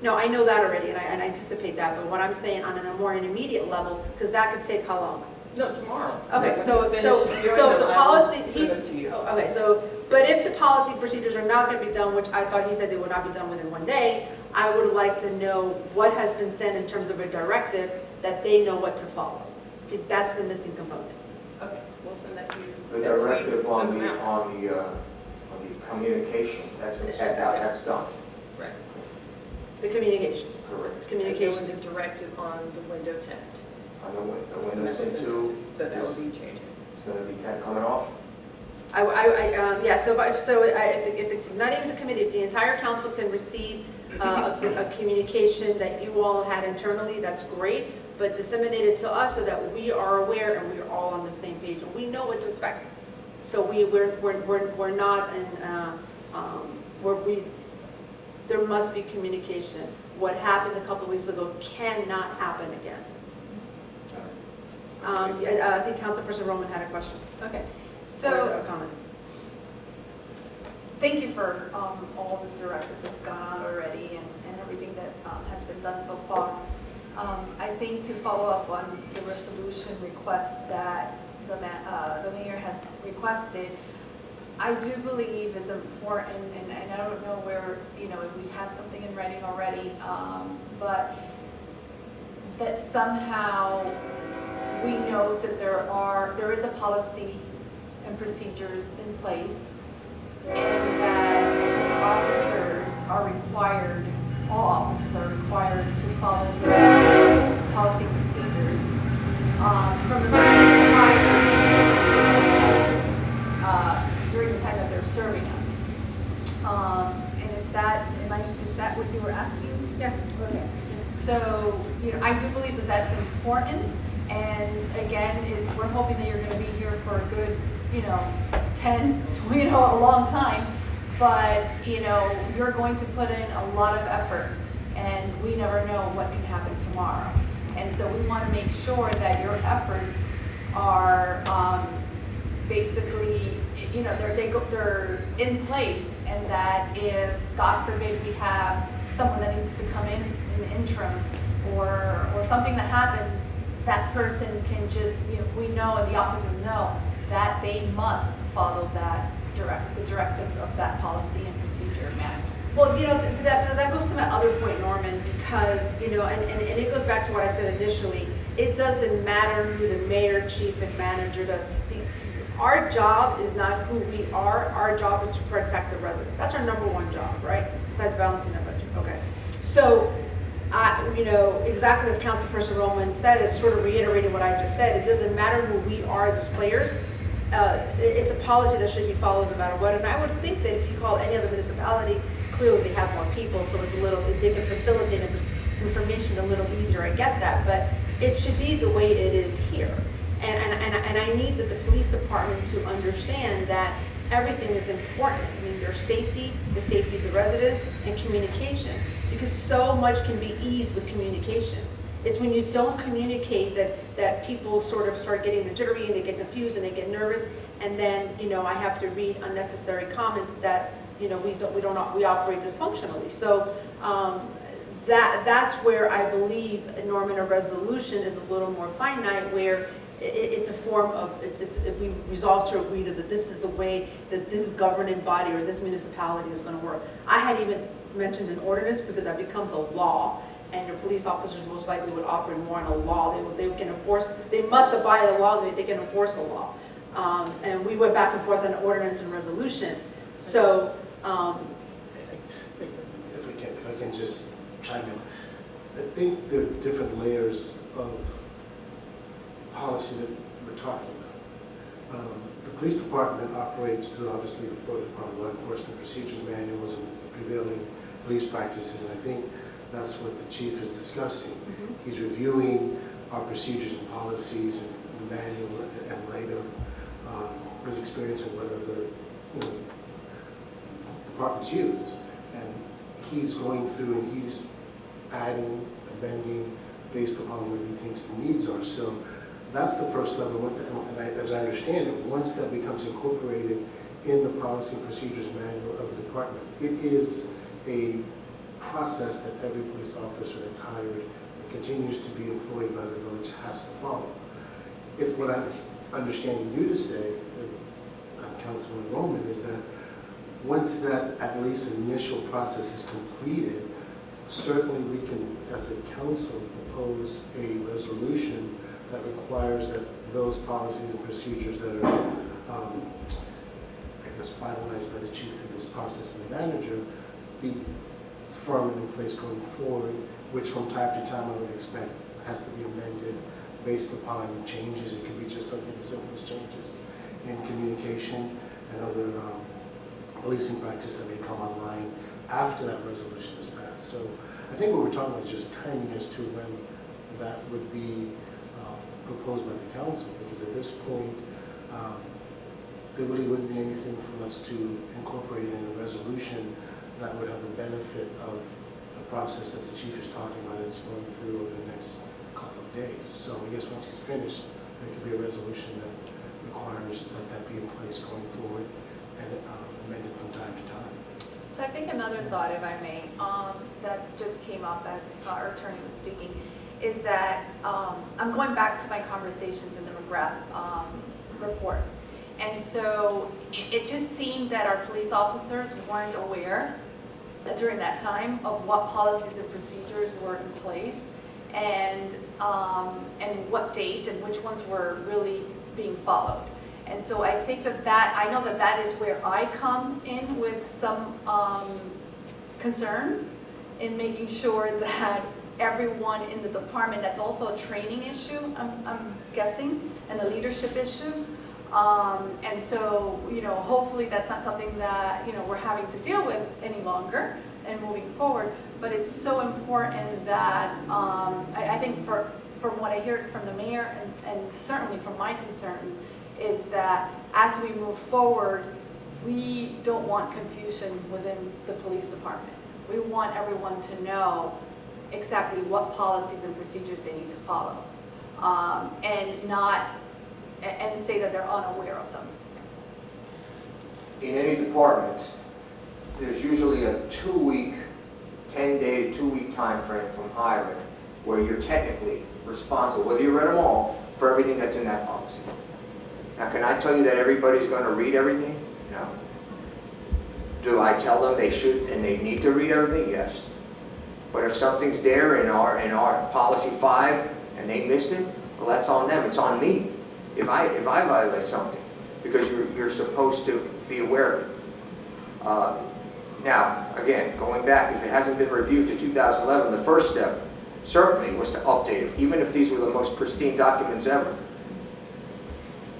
No, I know that already, and I anticipate that, but what I'm saying on a more intermediate level, because that could take how long? No, tomorrow. Okay, When so it's the finished, during I will policy, send them to you. okay, so, but if the policy procedures are not going to be done, which I thought he said they would not be done within 1 day, I would like to know what has been sent in terms of a directive, that they know what to follow. If that's the missing component. Okay, we'll send that to you. The as we directive send on them out. on the communication, that's been sent out, that's done. Right. The communication. Correct. Communications. There was a directive on the window tent. On the And that windows was into, But that will be changing. it's going to be coming off. Yeah, so if not even the committee, if the entire council can receive a communication that you all had internally, that's great, but disseminate it to us so that we are aware and we are all on the same page and we know what to expect. So we're not there must be communication. What happened a couple weeks ago cannot happen again. I think Councilperson Roman had a question. Okay, Or so a comment. thank you for all the directives that have gone on already and everything that has been done so far. I think to follow up on the resolution request that the mayor has requested, I do believe it's important, and I don't know where, you know, if we have something in writing already, but that somehow we know that there is a policy and procedures in place, and that officers are required, all officers are required to follow the policy and procedures from the during the time that they're serving us. And is that what you were asking? Yeah. Okay. So, you know, I do believe that that's important. And again, we're hoping that you're going to be here for a good, 10, a long time. But, you're going to put in a lot of effort, and we never know what can happen tomorrow. And so we want to make sure that your efforts are basically, they're in place, and that if, God forbid, we have someone that needs to come in the interim, or something that happens, that person can just, we know and the officers know that they must follow the directives of that policy and procedure manual. Well, that goes to my other point, Norman, because, and it goes back to what I said initially. It doesn't matter who the mayor, chief, and manager, our job is not who we are. Our job is to protect the resident. That's our number one job, right? Besides balancing the budget. Okay. So, exactly as Councilperson Roman said, is sort of reiterating what I just said. It doesn't matter who we are as players. It's a policy that should be followed no matter what. And I would think that if you call any other municipality, clearly they have more people, so it's they can facilitate information a little easier. I get that, but it should be the way it is here. And I need the police department to understand that everything is important. I mean, their safety, the safety of the residents, and communication. Because so much can be eased with communication. It's when you don't communicate that people sort of start getting the jittery and they get confused and they get nervous, and then I have to read unnecessary comments that we operate dysfunctionally. So that's where I believe, Norman, a resolution is a little more finite, where it's a form of we resolve to agree that this is the way that this governing body or this municipality is going to work. I had even mentioned an ordinance because that becomes a law. And your police officers most likely would operate more on a law. They can enforce, they must abide by the law, they can enforce the law. And we went back and forth on ordinance and resolution. So, if I can just chime in, I think there are different layers of policies that we're talking about. The police department operates through, obviously, the Florida Department of Law Enforcement Procedures Manuals and prevailing police practices, and I think that's what the chief is discussing. Mm-hmm. He's reviewing our procedures and policies and the manual in light of his experience and what other departments use. And he's going through and he's adding, amending based upon what he thinks the needs are. So that's the first level. As I understand it, once that becomes incorporated in the policy and procedures manual of the department, it is a process that every police officer that's hired and continues to be employed by the village has to follow. If what I'm understanding you to say, Councilman Roman, is that once that at least initial process is completed, certainly we can, as a council, propose a resolution that requires that those policies and procedures that are, finalized by the chief through this process and the manager be firm and in place going forward, which from time to time I would expect has to be amended based upon changes. It could be just something as simple as changes in communication and other policing practice that may come online after that resolution is passed. So I think what we're talking about is just timing as to when that would be proposed by the council, because at this point there really wouldn't be anything for us to incorporate in a resolution that would have the benefit of the process that the chief is talking about and is going through over the next couple of days. So I guess once he's finished, there could be a resolution that requires that be in place going forward and amended from time to time. So I think another thought, if I may, that just came up as our attorney was speaking, is that I'm going back to my conversations in the McGrath report. And so it just seemed that our police officers weren't aware during that time of what policies and procedures were in place and what date and which ones were really being followed. And so I think I know that is where I come in with some concerns in making sure that everyone in the department, that's also a training issue, I'm guessing, and a leadership issue. And so, hopefully that's not something that, we're having to deal with any longer and moving forward. But it's so important that, I think from what I hear from the mayor and certainly from my concerns, is that as we move forward, we don't want confusion within the police department. We want everyone to know exactly what policies and procedures they need to follow, and say that they're unaware of them. In any department, there's usually a 2-week, 10-day to 2-week time frame from hiring where you're technically responsible, whether you read them all, for everything that's in that policy. Now, can I tell you that everybody's going to read everything? No. Do I tell them they should and they need to read everything? Yes. But if something's there in our policy 5 and they missed it, well, that's on them. It's on me if I violate something. because you're supposed to be aware of it. Now, again, going back, if it hasn't been reviewed to 2011, the first step certainly was to update it, even if these were the most pristine documents ever.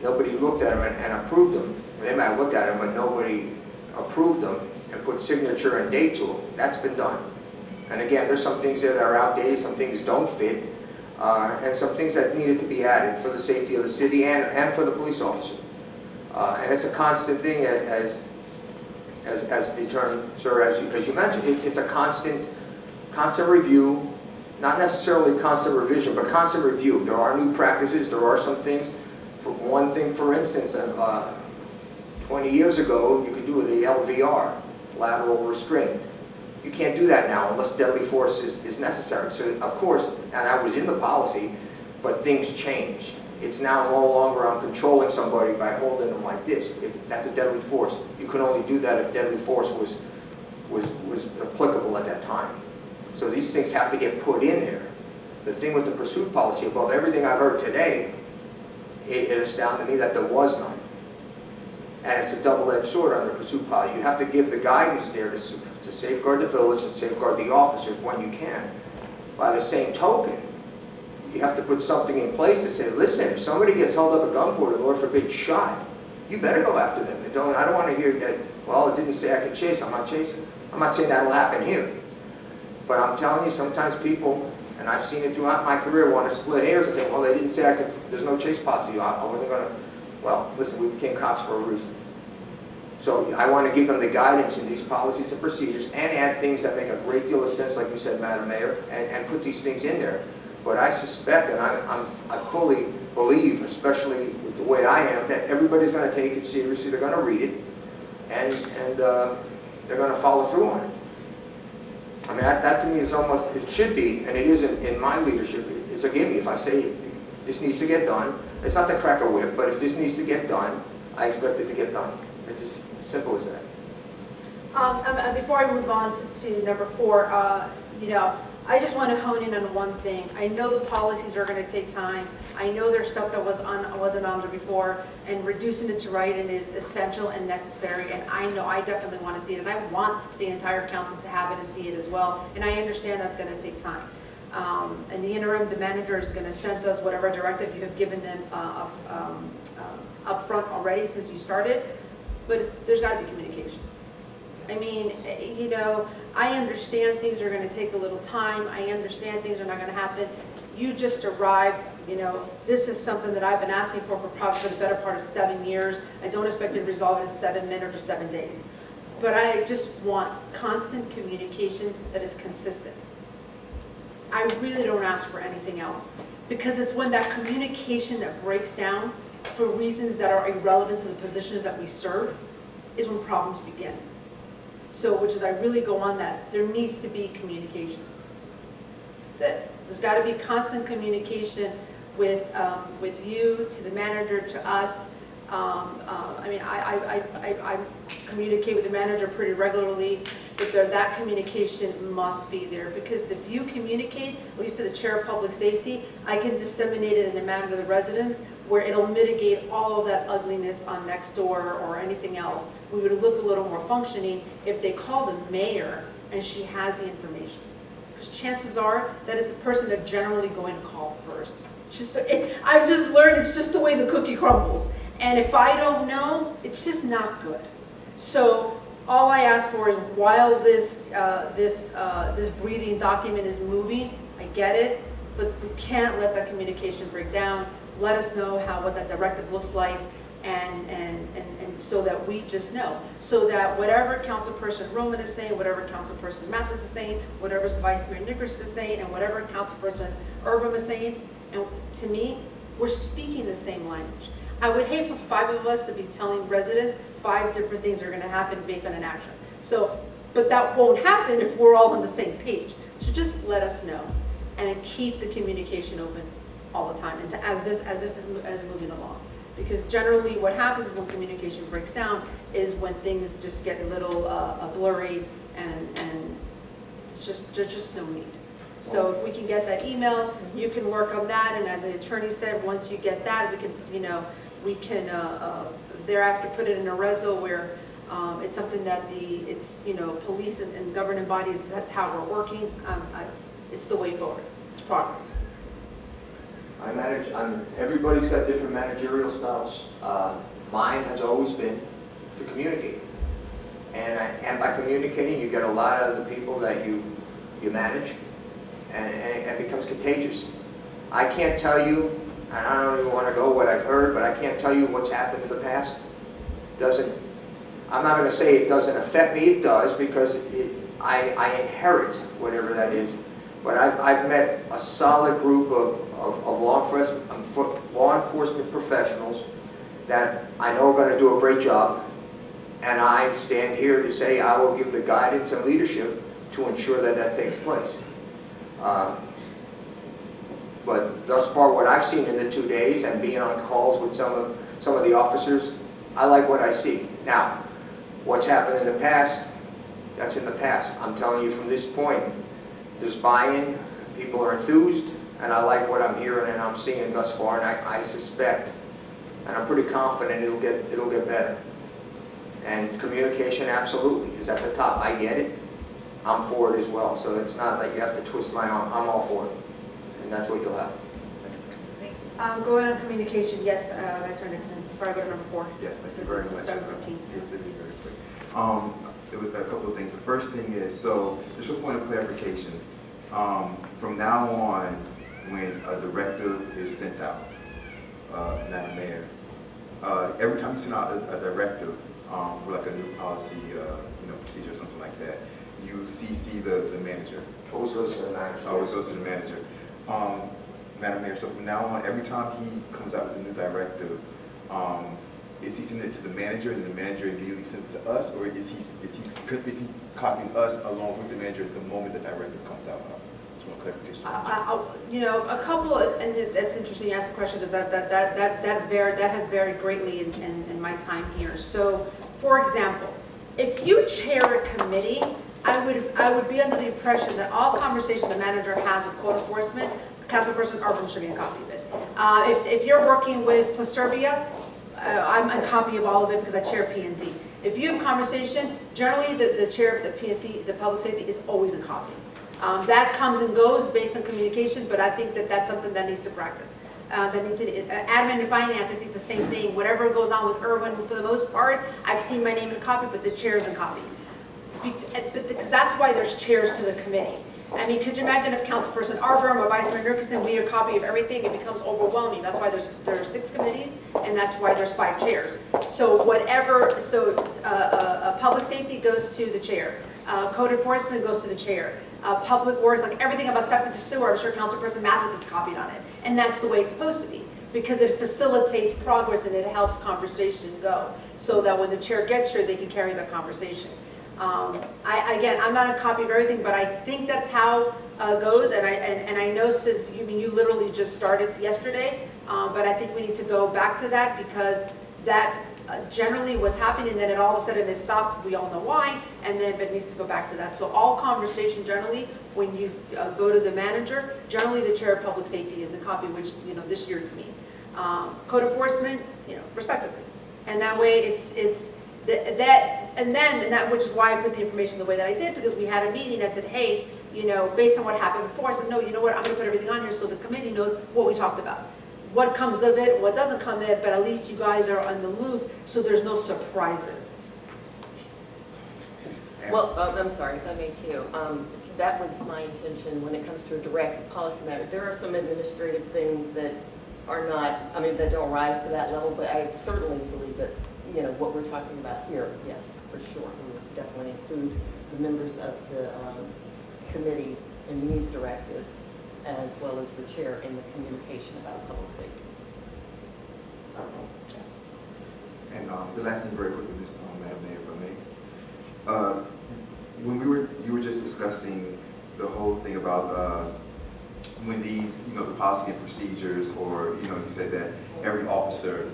Nobody looked at them and approved them. They might have looked at them, but nobody approved them and put signature and date to them. That's been done. And again, there's some things there that are outdated, some things don't fit, and some things that needed to be added for the safety of the city and for the police officer. And it's a constant thing, as the term, sir, as you mentioned, it's a constant review, not necessarily constant revision, but constant review. There are new practices, there are some things. For one thing, for instance, 20 years ago, you could do the LVR, lateral restraint. You can't do that now unless deadly force is necessary. So, of course, and that was in the policy, but things change. It's now no longer I'm controlling somebody by holding them like this. That's a deadly force. You can only do that if deadly force was applicable at that time. So these things have to get put in there. The thing with the pursuit policy, above everything I've heard today, it astounded me that there was none. And it's a double-edged sword on the pursuit policy. You have to give the guidance there to safeguard the village and safeguard the officers when you can. By the same token, you have to put something in place to say, listen, if somebody gets held up at gunpoint or Lord forbid shot, you better go after them. I don't want to hear that, well, it didn't say I could chase, I'm not chasing. I'm not saying that'll happen here. But I'm telling you, sometimes people, and I've seen it throughout my career, want to split hairs and say, well, they didn't say I could, there's no chase policy. I wasn't going to, well, listen, we became cops for a reason. So I want to give them the guidance in these policies and procedures and add things that make a great deal of sense, like you said, Madam Mayor, and put these things in there. But I suspect, and I fully believe, especially with the way I am, that everybody's going to take it seriously. They're going to read it, and they're going to follow through on it. I mean, that to me is almost, it should be, and it is in my leadership, it's a gimme. If I say this needs to get done, it's not to crack a whip, but if this needs to get done, I expect it to get done. It's just as simple as that. Before I move on to number 4, I just want to hone in on one thing. I know the policies are going to take time. I know there's stuff that wasn't on there before, and reducing it to writing is essential and necessary, and I know I definitely want to see it, and I want the entire council to have it and see it as well, and I understand that's going to take time. In the interim, the manager is going to send us whatever directive you have given them up front already since you started, but there's got to be communication. I mean, I understand things are going to take a little time. I understand things are not going to happen. You just arrived. This is something that I've been asking for probably for the better part of 7 years. I don't expect it to resolve in 7 minutes or 7 days. But I just want constant communication that is consistent. I really don't ask for anything else, because it's when that communication that breaks down for reasons that are irrelevant to the positions that we serve is when problems begin. So, which is I really go on that. There needs to be communication. There's got to be constant communication with you, to the manager, to us. I communicate with the manager pretty regularly, but that communication must be there, because if you communicate, at least to the chair of public safety, I can disseminate it in a manner to the residents where it'll mitigate all of that ugliness on next door or anything else. We would look a little more functioning if they call the mayor and she has the information. Because chances are that is the person they're generally going to call first. I've just learned it's just the way the cookie crumbles. And if I don't know, it's just not good. So all I ask for is, while this breathing document is moving, I get it, but we can't let that communication break down. Let us know what that directive looks like, and so that we just know. So that whatever Councilperson Roman is saying, whatever Councilperson Mathis is saying, whatever Vice Mayor Nickers is saying, and whatever Councilperson Urban is saying, and to me, we're speaking the same language. I would hate for 5 of us to be telling residents 5 different things are going to happen based on an action. So, but that won't happen if we're all on the same page. So just let us know, and keep the communication open all the time, and as this is moving along. Because generally what happens is when communication breaks down is when things just get a little blurry, and there's just no need. So if we can get that email, you can work on that, and as the attorney said, once you get that, we can, we can thereafter put it in a reso where it's something that police and governing bodies, that's how we're working. It's the way forward. It's progress. Everybody's got different managerial styles. Mine has always been to communicate. And by communicating, you get a lot of the people that you manage, and it becomes contagious. I can't tell you, and I don't even want to go what I've heard, but I can't tell you what's happened in the past. I'm not going to say it doesn't affect me, it does, because I inherit whatever that is. But I've met a solid group of law enforcement professionals that I know are going to do a great job. And I stand here to say I will give the guidance and leadership to ensure that that takes place. But thus far, what I've seen in the 2 days and being on calls with some of the officers, I like what I see. Now, what's happened in the past, that's in the past. I'm telling you from this point, there's buy-in, people are enthused, and I like what I'm hearing and I'm seeing thus far, and I suspect, and I'm pretty confident it'll get better. And communication absolutely is at the top. I get it. I'm for it as well. So it's not like you have to twist my arm. I'm all for it. And that's what you'll have. Going on communication, yes, Vice Mayor Nixon, before I go to number 4. Yes, thank you Because very it's a much. 7:15. Yes, it'll be very quick. It was a couple of things. The first thing is, so just a point of clarification. From now on, when a directive is sent out, Madam Mayor, every time you send out a directive for like a new policy, procedure or something like that, you CC the manager. Always goes to the manager. Always goes to the manager. Madam Mayor, so from now on, every time he comes out with a new directive, is he sending it to the manager and the manager immediately sends it to us, or is he copying us along with the manager the moment the directive comes out? Just one clarification. A couple, and that's interesting you asked the question because that has varied greatly in my time here. So, for example, if you chair a committee, I would be under the impression that all conversation the manager has with code enforcement, Councilperson Arbor should be a copy of it. If you're working with Placervia, I'm a copy of all of it because I chair P&Z. If you have conversation, generally the chair of the P&C, the public safety, is always a copy. That comes and goes based on communication, but I think that that's something that needs to practice. Admin and finance, I think the same thing. Whatever goes on with Irwin, for the most part, I've seen my name in copy, but the chair is in copy. Because that's why there's chairs to the committee. I mean, could you imagine if Councilperson Arbor or Vice Mayor Nurkison, we had a copy of everything, it becomes overwhelming. That's why there are 6 committees, and that's why there's 5 chairs. So public safety goes to the chair. Code enforcement goes to the chair. Public works, like everything about septic to sewer, I'm sure Councilperson Mathis is copied on it. And that's the way it's supposed to be, because it facilitates progress and it helps conversation go, so that when the chair gets here, they can carry the conversation. Again, I'm not a copy of everything, but I think that's how it goes. And I know since you literally just started yesterday, but I think we need to go back to that because that generally was happening, and then it all of a sudden it stopped. We all know why, and then it needs to go back to that. So all conversation generally, when you go to the manager, generally the chair of public safety is a copy, which this year it's me. Code enforcement, respectively, and that way it's that, which is why I put the information the way that I did, because we had a meeting. I said, hey, based on what happened before, I said, no, you know what, I'm going to put everything on here so the committee knows what we talked about. What comes of it, what doesn't come of it, but at least you guys are on the loop so there's no surprises. Well, I'm sorry, if I may too. That was my intention when it comes to a direct policy matter. There are some administrative things that are not, that don't rise to that level, but I certainly believe that, what we're talking about here, yes, for sure. We would definitely include the members of the committee in these directives, as well as the chair in the communication about public safety. And the last thing very quickly, Madam Mayor, if I may. When you were just discussing the whole thing about when these, the policy and procedures, or, you said that every officer,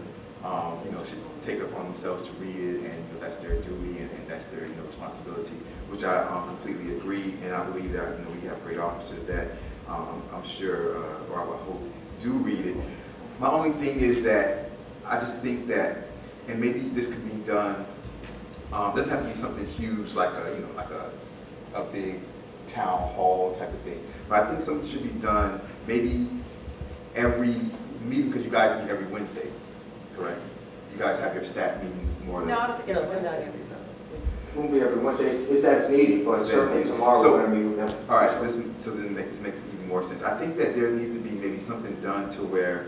should take it upon themselves to read it, and that's their duty and that's their, responsibility, which I completely agree, and I believe that, we have great officers that I'm sure, or I would hope, do read it. My only thing is that I just think that, and maybe this could be done, doesn't have to be something huge like a big town hall type of thing. But I think something should be done maybe every meeting, because you guys meet every Wednesday, correct? You guys have your staff meetings more or No, I less. don't think You know, every we're not Wednesday. every time. It won't be every Wednesday, it's as needed, but It's as certainly needed. tomorrow So- we're going to meet with them. All right, so then this makes even more sense. I think that there needs to be maybe something done to where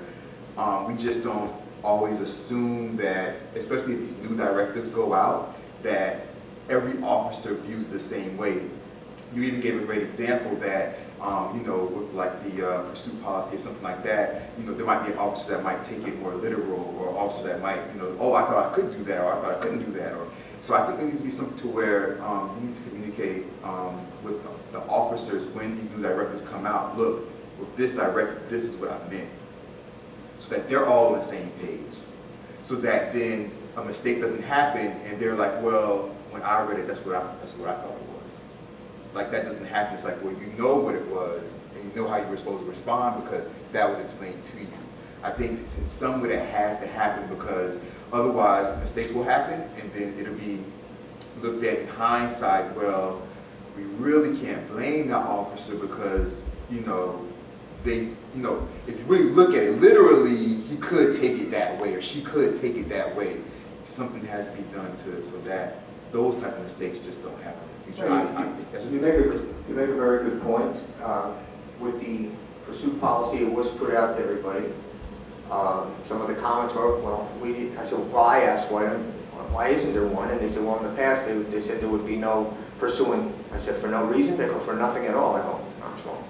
we just don't always assume that, especially if these new directives go out, that every officer views it the same way. You even gave a great example that, with like the pursuit policy or something like that, there might be an officer that might take it more literal, or an officer that might, oh, I thought I could do that, or I thought I couldn't do that. So I think there needs to be something to where you need to communicate with the officers when these new directives come out. Look, with this directive, this is what I meant. So that they're all on the same page. So that then a mistake doesn't happen and they're like, well, when I read it, that's what I thought it was. Like that doesn't happen. It's like, well, you know what it was and you know how you were supposed to respond because that was explained to you. I think it's in some way that has to happen because otherwise mistakes will happen and then it'll be looked at in hindsight, well, we really can't blame that officer because, if you really look at it, literally, he could take it that way or she could take it that way. Something has to be done so that those type of mistakes just don't happen in the future. I think that's just You make a very good point. With the pursuit policy, it was put out to everybody. Some of the comments were, I said, I asked why isn't there one? And they said, well, in the past, they said there would be no pursuing. I said, for no reason? They go, for nothing at all. I go, no, it's wrong.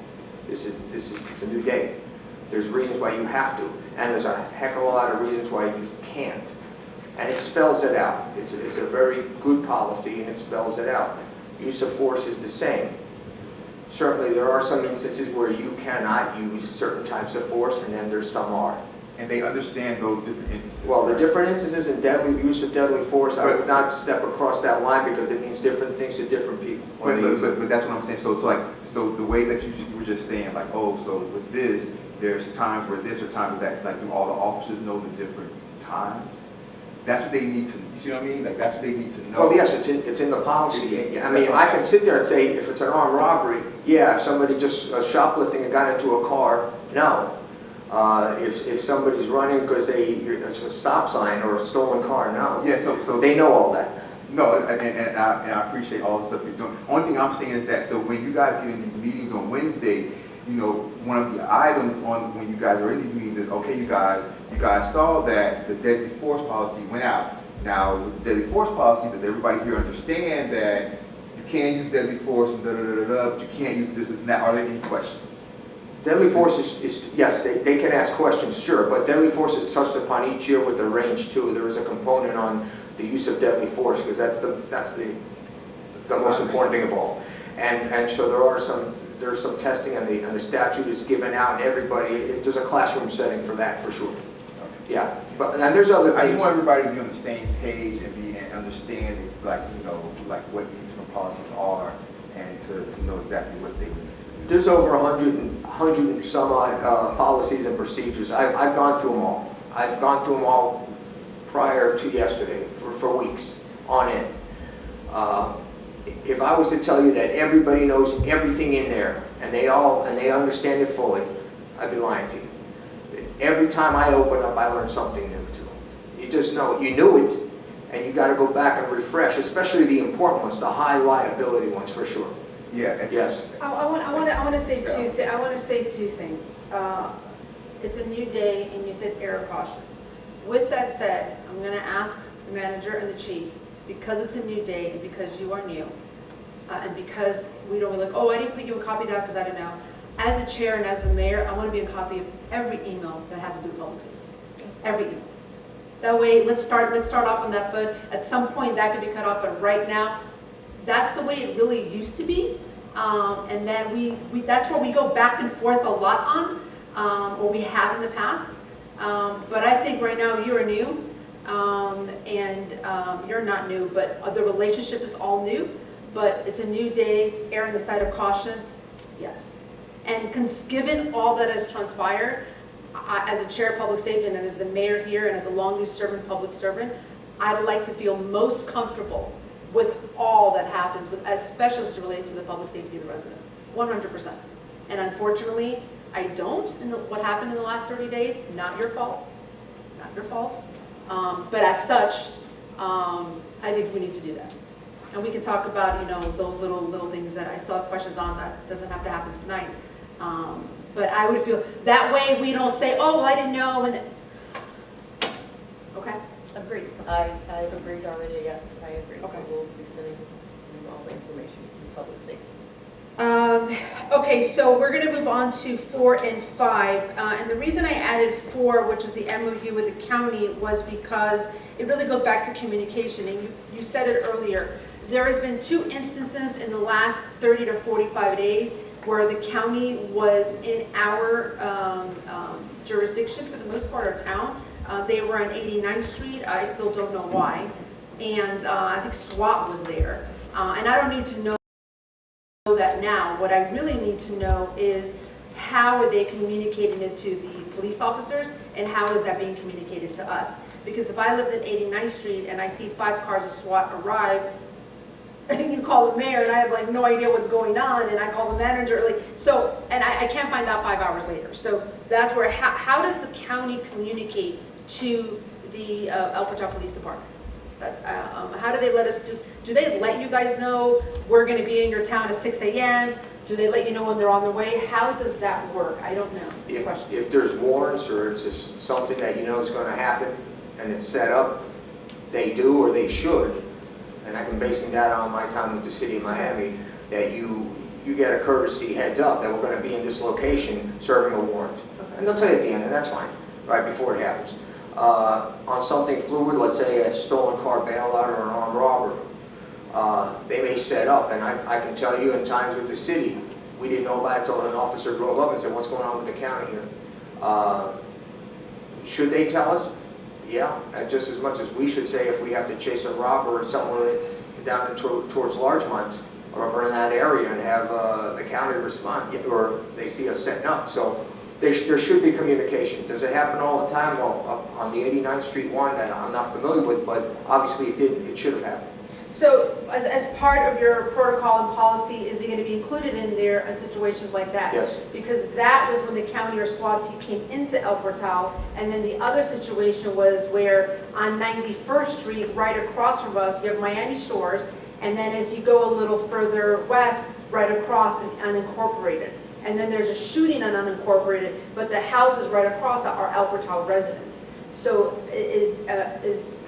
It's a new day. There's reasons why you have to, and there's a heck of a lot of reasons why you can't. And it spells it out. It's a very good policy, and it spells it out. Use of force is the same. Certainly, there are some instances where you cannot use certain types of force, and then there's some are. And they understand those different instances. Well, the different instances in use of deadly force, I would not step across that line because it means different things to different people. But that's what I'm saying. So the way that you were just saying, like, oh, so with this, there's times where this or times where that, like, do all the officers know the different times? That's what they need to, you see what I mean? Like, that's what they need to know. Oh, yes, it's in the policy. I mean, I can sit there and say, if it's an armed robbery, yeah, if somebody just shoplifting and got into a car, no. If somebody's running because it's a stop sign or a stolen car, no. Yeah, so They know all that. No, and I appreciate all the stuff you're doing. Only thing I'm saying is that, so when you guys get in these meetings on Wednesday, one of the items on when you guys are in these meetings is, okay, you guys saw that the deadly force policy went out. Now, with the deadly force policy, does everybody here understand that you can use deadly force and but you can't use this and that? Are there any questions? Deadly force is yes, they can ask questions, sure, but deadly force is touched upon each year with the range too. There is a component on the use of deadly force because that's the most important thing of all. And so there's some testing and the statute is given out and everybody, there's a classroom setting for that for sure. Yeah, and there's other things. I just want everybody to be on the same page and understand, like what these different policies are and to know exactly what they need to do. There's over 100 and some odd policies and procedures. I've gone through them all. I've gone through them all prior to yesterday for weeks on end. If I was to tell you that everybody knows everything in there and they understand it fully, I'd be lying to you. Every time I open up, I learn something new too. You just know, you knew it, and you got to go back and refresh, especially the important ones, the high liability ones for sure. Yeah. Yes. I want to say two things. It's a new day, and you said air of caution. With that said, I'm going to ask the manager and the chief, because it's a new day and because you are new, and because we don't be like, oh, I didn't put you a copy of that because I don't know. As a chair and as the mayor, I want to be a copy of every email that has to do with public safety. Every email. That way, let's start off on that foot. At some point, that could be cut off, but right now, that's the way it really used to be. And then that's where we go back and forth a lot on, or we have in the past. But I think right now you're new, and you're not new, but the relationship is all new. But it's a new day, err on the side of caution, yes. And given all that has transpired, as a chair of public safety and as a mayor here and as a longest serving public servant, I'd like to feel most comfortable with all that happens, especially as it relates to the public safety of the residents, 100%. And unfortunately, I don't, what happened in the last 30 days, not your fault, not your fault. But as such, I think we need to do that. And we can talk about, those little things that I still have questions on that doesn't have to happen tonight. But I would feel, that way we don't say, oh, well, I didn't know, and okay? Agreed. I've agreed already, yes, I agree. Okay. We'll be sending you all the information from public safety. Okay, so we're going to move on to 4 and 5. And the reason I added 4, which was the MOU with the county, was because it really goes back to communication. And you said it earlier. There has been 2 instances in the last 30 to 45 days where the county was in our jurisdiction, for the most part, our town. They were on 89th Street. I still don't know why. And I think SWAT was there. And I don't need to know that now. What I really need to know is how are they communicating it to the police officers and how is that being communicated to us? Because if I lived at 89th Street and I see 5 cars of SWAT arrive, and you call the mayor and I have like no idea what's going on, and I call the manager, and I can't find out 5 hours later. So that's where, how does the county communicate to the El Portal Police Department? How do they let us do they let you guys know we're going to be in your town at 6 a.m.? Do they let you know when they're on their way? How does that work? I don't know. If there's warrants or it's just something that you know is going to happen and it's set up, they do or they should, and I've been basing that on my time with the city of Miami, that you get a courtesy heads up that we're going to be in this location serving a warrant. And they'll tell you at the end, and that's fine, right before it happens. On something fluid, let's say a stolen car bailout or an armed robbery, they may set up, and I can tell you in times with the city, we didn't know about it until an officer drove up and said, what's going on with the county here? Should they tell us? Yeah, and just as much as we should say if we have to chase a robber or someone down towards Largemont or in that area and have the county respond, or they see us setting up. So there should be communication. Does it happen all the time? Well, on the 89th Street one that I'm not familiar with, but obviously it did. It should have happened. So as part of your protocol and policy, is it going to be included in there in situations like that? Yes. Because that was when the county or SWAT team came into El Portal, and then the other situation was where on 91st Street, right across from us, we have Miami Shores, and then as you go a little further west, right across is unincorporated. And then there's a shooting on unincorporated, but the houses right across are El Portal residents. So is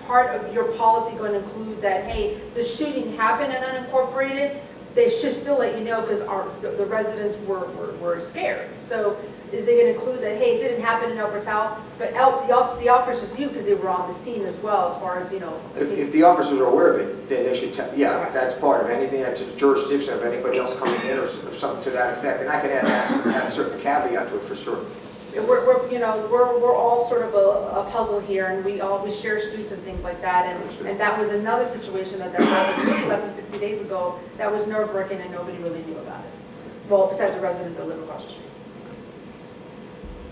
part of your policy going to include that, hey, the shooting happened at unincorporated, they should still let you know because the residents were scared. So is it going to include that, hey, it didn't happen in El Portal, but the officers knew because they were on the scene as well, as far as, If the officers are aware of it, then they should tell, yeah, that's part of anything that's a jurisdiction of anybody else coming in or something to that effect. And I can add a certain caveat to it for sure. We're all sort of a puzzle here, and we share streets and things like that, and that was another situation that happened less than 60 days ago that was nerve-wracking and nobody really knew about it. Well, besides the residents that live across the street.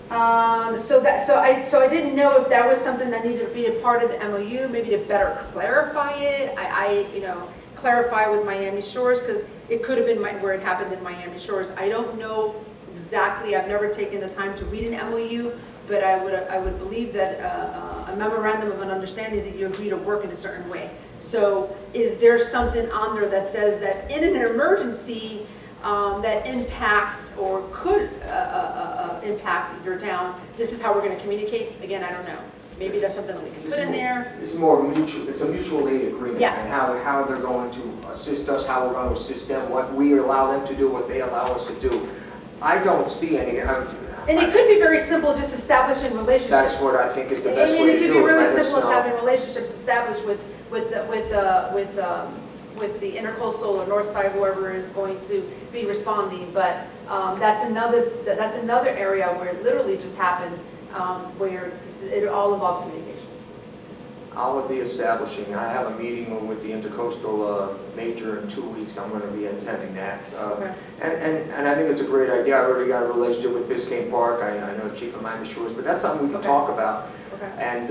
So I didn't know if that was something that needed to be a part of the MOU, maybe to better clarify it. I clarify with Miami Shores because it could have been where it happened in Miami Shores. I don't know exactly. I've never taken the time to read an MOU, but I would believe that a memorandum of an understanding is that you agree to work in a certain way. So is there something on there that says that in an emergency that impacts or could impact your town, this is how we're going to communicate? Again, I don't know. Maybe that's something that we can put in there. It's more mutual. It's a mutual aid agreement. Yeah. And how they're going to assist us, how we're going to assist them, what we allow them to do, what they allow us to do. I don't see any. And it could be very simple, just establishing relationships. That's what I think is the best way to do it. It could be really Let us simple as know. having relationships established with the Intercoastal or Northside, whoever is going to be responding. But that's another area where it literally just happened, where it all involves communication. I will be establishing, I have a meeting with the intercoastal major in 2 weeks. I'm going to be attending that. Okay. And I think it's a great idea. I already got a relationship with Biscayne Park. I know the chief of Miami Shores, but that's something we can Okay. talk about. Okay. And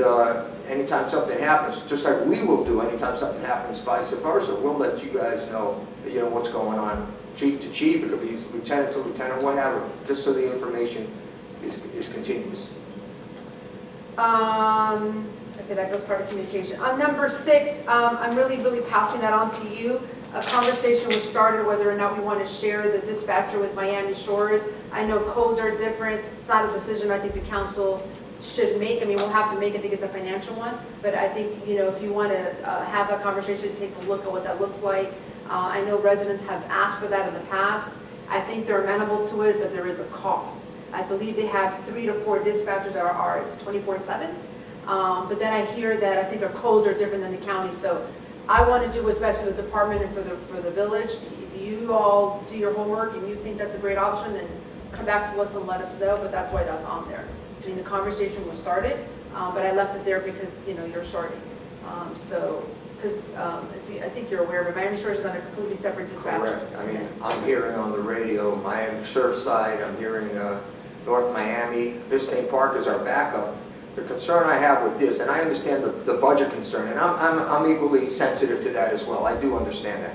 anytime something happens, just like we will do, anytime something happens, vice versa, we'll let you guys know, what's going on. Chief to chief, it could be lieutenant to lieutenant, whatever, just so the information is continuous. Okay, that goes part of communication. On number 6, I'm really passing that on to you. A conversation was started whether or not we want to share the dispatcher with Miami Shores. I know codes are different. It's not a decision I think the council should make. I mean, we'll have to make it. I think it's a financial one. But I think, if you want to have that conversation, take a look at what that looks like. I know residents have asked for that in the past. I think they're amenable to it, but there is a cost. I believe they have 3 to 4 dispatchers that are it's 24/7. But then I hear that I think our codes are different than the county. So I want to do what's best for the department and for the village. If you all do your homework and you think that's a great option, then come back to us and let us know. But that's why that's on there. I mean, the conversation was started, but I left it there because you're starting. Because I think you're aware, but Miami Shores is on a completely separate dispatch. Correct. I mean, I'm hearing on the radio, Miami Surfside, I'm hearing North Miami, Biscayne Park is our backup. The concern I have with this, and I understand the budget concern, and I'm equally sensitive to that as well. I do understand that.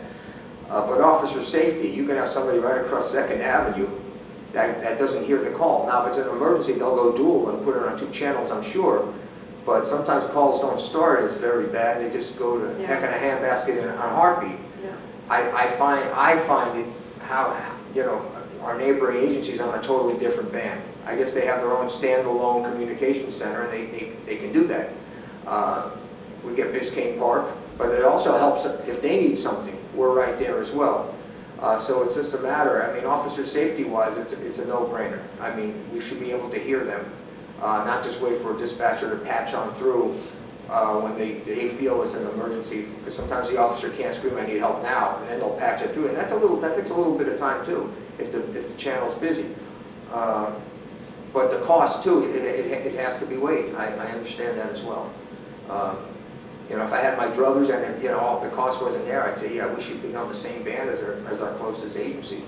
But officer safety, you can have somebody right across 2nd Avenue that doesn't hear the call. Now, if it's an emergency, they'll go dual and put it on 2 channels, I'm sure. But sometimes calls don't start as very bad. They just go to heck in a handbasket in a heartbeat. Yeah. I find it how, our neighboring agencies on a totally different band. I guess they have their own standalone communication center, and they can do that. We get Biscayne Park, but it also helps if they need something. We're right there as well. So it's just a matter, I mean, officer safety-wise, it's a no-brainer. I mean, we should be able to hear them, not just wait for a dispatcher to patch on through when they feel it's an emergency, because sometimes the officer can't scream, I need help now, and then they'll patch it through. And that takes a little bit of time too, if the channel's busy. But the cost too, it has to be weighed. I understand that as well. If I had my druthers and the cost wasn't there, I'd say, yeah, we should be on the same band as our closest agency.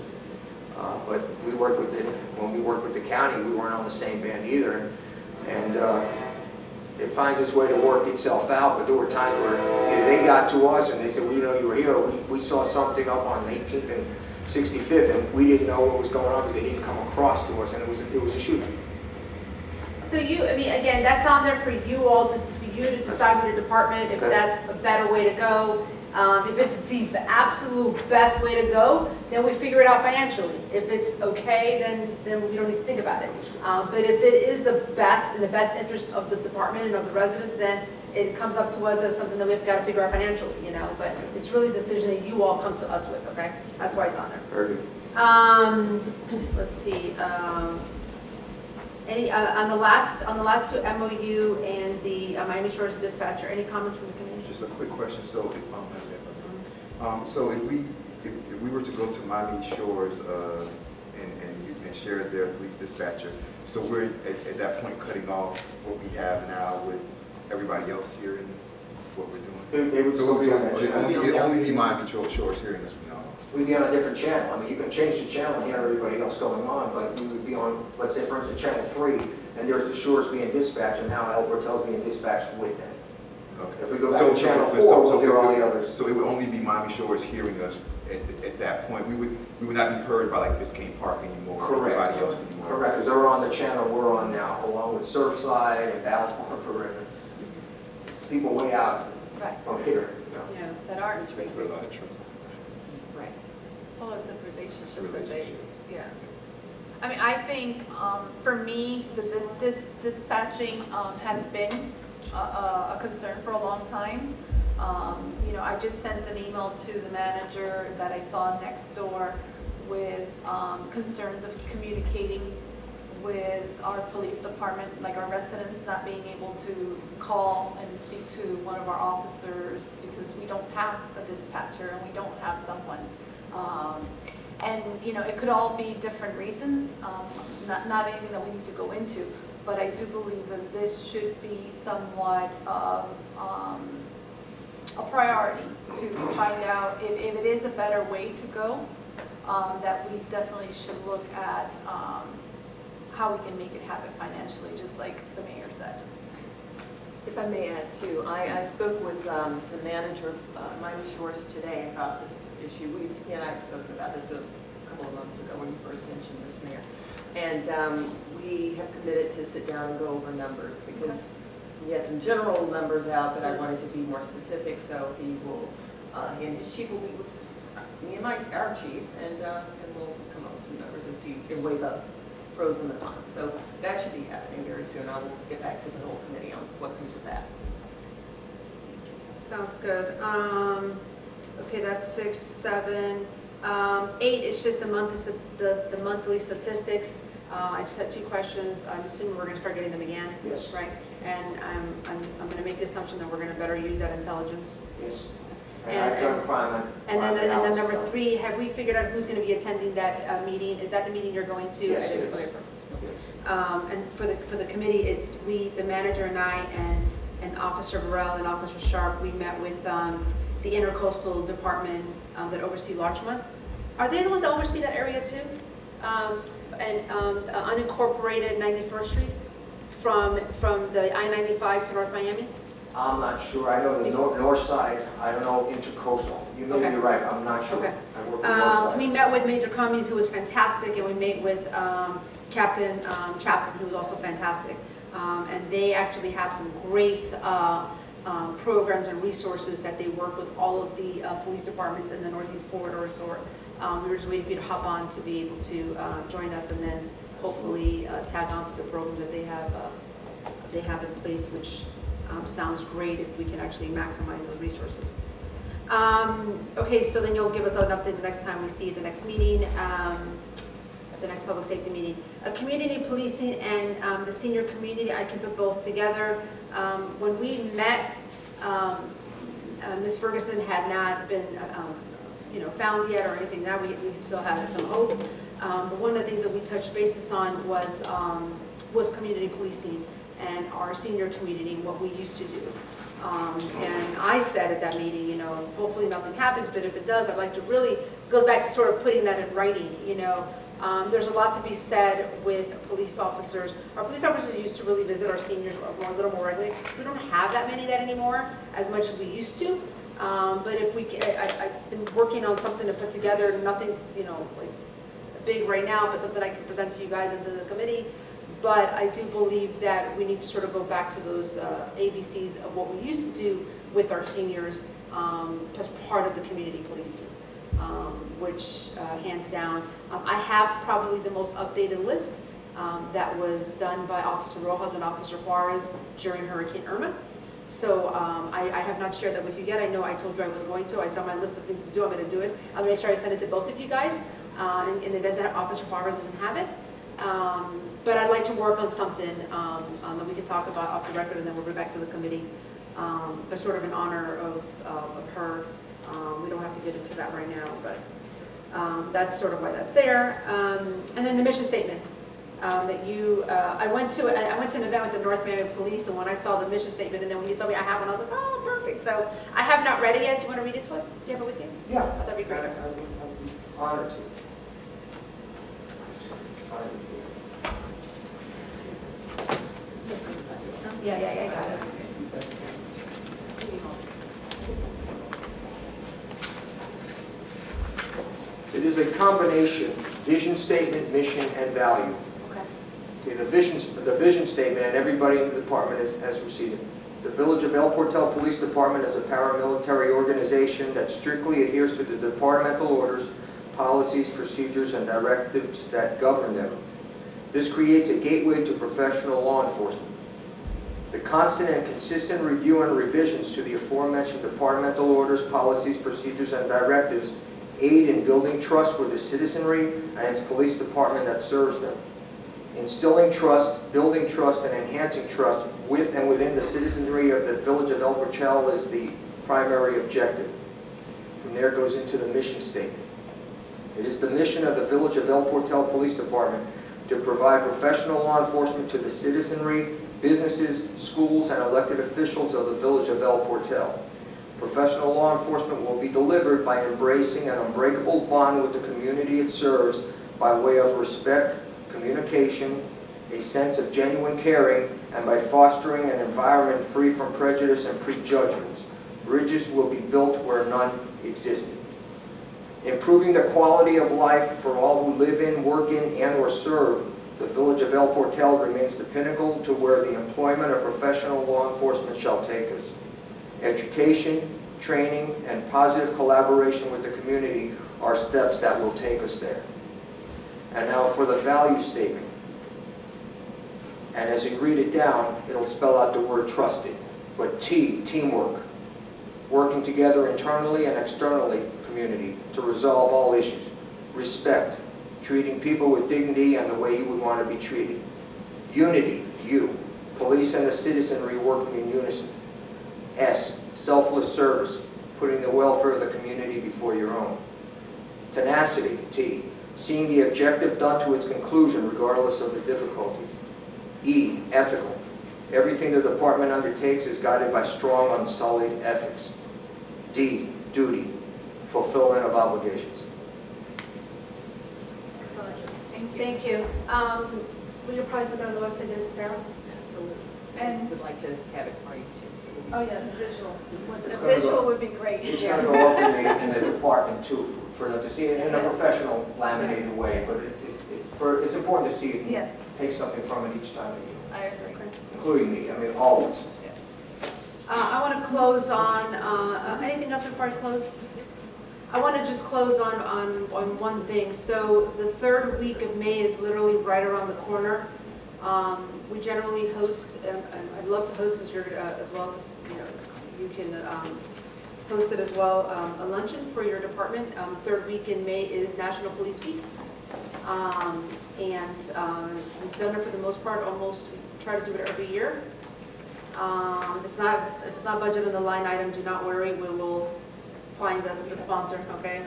But when we worked with the county, we weren't on the same band either. And it finds its way to work itself out, but there were times where they got to us and they said, well, you were here, we saw something up on 18th and 65th, and we didn't know what was going on because they didn't come across to us, and it was a shooting. So again, that's on there for you all for you to decide with the department if Okay. that's a better way to go. If it's the absolute best way to go, then we figure it out financially. If it's okay, then we don't need to think about it. But if it is the best in the best interest of the department and of the residents, then it comes up to us as something that we've got to figure out financially, But it's really a decision that you all come to us with, okay? That's why it's on there. Very good. Let's see. Any on the last 2 MOU and the Miami Shores dispatcher? Any comments from the community? Just a quick question. So, if we were to go to Miami Shores and share their police dispatcher, so we're at that point cutting off what we have now with everybody else hearing what we're doing. They would still be on that channel. It'd only be Miami Shores hearing us from now on. We'd be on a different channel. I mean, you can change the channel and hear everybody else going on, but we would be on, let's say, for instance, channel 3, and there's the Shores being dispatched, and now El Portel's being dispatched with them. Okay. If we go back to channel 4, we'll hear all the others. So it would only be Miami Shores hearing us at that point. We would not be heard by like Biscayne Park anymore, or Correct. everybody else anymore. Correct, because they're on the channel we're on now, along with Surfside and Dallas Harbor and people way out Right. from here. Yeah. That aren't With a lot of trust. right. Well, it's a relationship. Relationship. Yeah. I mean, I think, for me, this dispatching has been a concern for a long time. I just sent an email to the manager that I saw next door with concerns of communicating with our police department, like our residents not being able to call and speak to one of our officers because we don't have a dispatcher and we don't have someone. And it could all be different reasons, not anything that we need to go into. but I do believe that this should be somewhat of a priority to find out if it is a better way to go, that we definitely should look at how we can make it happen financially, just like the mayor said. If I may add too, I spoke with the manager of Miami Shores today about this issue. He and I have spoken about this a couple of months ago when you first mentioned this, Mayor. And we have committed to sit down and go over numbers because we had some general numbers out, but I wanted to be more specific. So he and his chief will meet with me and our chief, and we'll come up with some numbers and see and weigh the pros and the cons. So that should be happening very soon. I will get back to the whole committee on what comes of that. Sounds good. Okay, that's 6, 7. 8 is just the monthly statistics. I just had 2 questions. I'm assuming we're going to start getting them again. Yes. Right? And I'm going to make the assumption that we're going to better use that intelligence. Yes. And I've done crime And then analysis. number 3, have we figured out who's going to be attending that meeting? Is that the meeting you're going to? Yes, it is. Okay, Yes. and for the committee, it's the manager and I and Officer Burrell and Officer Sharp. We met with the Intercoastal Department that oversee Larchmont. Are they the ones that oversee that area too? And unincorporated 91st Street from the I-95 to North Miami? I'm not sure. I know the north side. I don't know Intercoastal. You may Okay. be right. I'm not sure. Okay. I work with north side. We met with Major Cummings, who was fantastic, and we met with Captain Chapman, who was also fantastic. And they actually have some great programs and resources that they work with all of the police departments in the Northeast Corridor. So we were just waiting for you to hop on to be able to join us, and then hopefully tag on to the programs that they have in place, which sounds great if we can actually maximize those resources. Okay, so then you'll give us an update the next time we see you at the next meeting, at the next public safety meeting. Community policing and the senior community, I can put both together. When we met, Ms. Ferguson had not been found yet or anything. Now we still have some hope. But one of the things that we touched bases on was community policing and our senior community, what we used to do. And I said at that meeting, hopefully nothing happens, but if it does, I'd like to really go back to sort of putting that in writing. There's a lot to be said with police officers. Our police officers used to really visit our seniors a little more regularly. We don't have that many anymore, as much as we used to. But if we, I've been working on something to put together, nothing, like big right now, but something I can present to you guys and to the committee. But I do believe that we need to sort of go back to those ABCs of what we used to do with our seniors as part of the community policing, which hands down, I have probably the most updated list that was done by Officer Rojas and Officer Juarez during Hurricane Irma. So I have not shared that with you yet. I know I told you I was going to. It's on my list of things to do. I'm going to do it. I'm going to try to send it to both of you guys in the event that Officer Juarez doesn't have it. But I'd like to work on something that we can talk about off the record, and then we'll go back to the committee. But sort of in honor of her. We don't have to get into that right now, but that's sort of why that's there. And then the mission statement that you, I went to an event with the North Miami Police, and when I saw the mission statement, and then when you told me I have one, I was like, oh, perfect. So I have not read it yet. Do you want to read it to us? Do you have it with you? Yeah. Oh, that'd be great. I'd be honored to. Yeah, I got it. It is a combination, vision statement, mission, and value. Okay. Okay, the vision statement, and everybody in the department has received it. The Village of El Portal Police Department is a paramilitary organization that strictly adheres to the departmental orders, policies, procedures, and directives that govern them. This creates a gateway to professional law enforcement. The constant and consistent review and revisions to the aforementioned departmental orders, policies, procedures, and directives aid in building trust with the citizenry and its police department that serves them. Instilling trust, building trust, and enhancing trust with and within the citizenry of the Village of El Portal is the primary objective. From there goes into the mission statement. It is the mission of the Village of El Portal Police Department to provide professional law enforcement to the citizenry, businesses, schools, and elected officials of the Village of El Portal. Professional law enforcement will be delivered by embracing an unbreakable bond with the community it serves by way of respect, communication, a sense of genuine caring, and by fostering an environment free from prejudice and prejudgments. Bridges will be built where none existed. Improving the quality of life for all who live in, work in, and/or serve the Village of El Portal remains the pinnacle to where the employment of professional law enforcement shall take us. Education, training, and positive collaboration with the community are steps that will take us there. And now for the value statement. And as you read it down, it'll spell out the word trusted. But T, teamwork. Working together internally and externally, community, to resolve all issues. Respect. Treating people with dignity and the way you would want to be treated. Unity, you. Police and the citizenry working in unison. S, selfless service. Putting the welfare of the community before your own. Tenacity, T. Seeing the objective done to its conclusion regardless of the difficulty. E, ethical. Everything the department undertakes is guided by strong and solid ethics. D, duty. Fulfillment of obligations. Excellent. Thank you. Thank you. Will you probably put that on the website, then, Sarah? Absolutely. And- Would like to have it for you too. So we'll- Oh, yes, a visual. It's A gonna go- visual would be great. It's going to go up in the department too, for them to see it in a professional laminated way, but it's important to see it. And Yes, take something from it each time that you, I agree. including me, I mean, always. I want to close on, anything else before I close? I want to just close on one thing. So the third week of May is literally right around the corner. We generally host, and I'd love to host as well, because you can host it as well, a luncheon for your department. Third week in May is National Police Week. And we've done it for the most part, almost try to do it every year. If it's not budgeted in the line item, do not worry, we will find the sponsor, okay?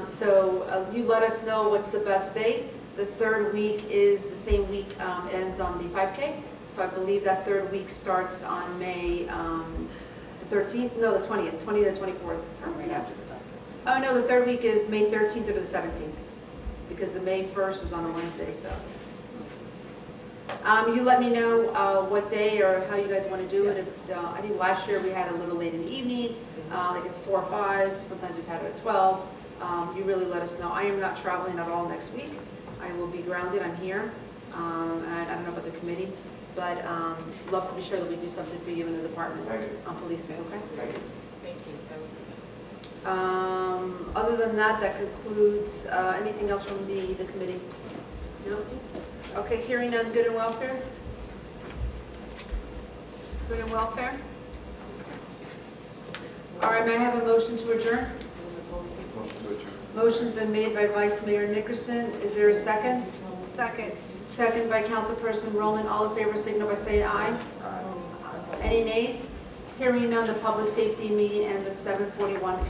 So you let us know what's the best date. The third week is the same week, it ends on the 5K. So I believe that third week starts on May the 13th, no, the 20th to 24th. Right after the bus. Oh, no, the third week is May 13th to the 17th, because the May 1st is on a Wednesday, so. You let me know what day or how you guys want to do it. If, I think last year we had a little late in the evening, like it's 4 or 5, sometimes we've had it at 12. You really let us know. I am not traveling at all next week. I will be grounded, I'm here. And I don't know about the committee, but love to be sure that we do something for you in the department Thank you. on policemen, okay? Thank you. Thank you. Other than that, that concludes, anything else from the committee? No? Okay, hearing none, good and welfare? Good and welfare? All right, may I have a motion to adjourn? Motion to adjourn. Motion's been made by Vice Mayor Nickerson. Is there a second? Second. Second by Councilperson Roman. All in favor, signal by saying aye. Aye. Any nays? Hearing none, the public safety meeting ends at 7:41 p.m.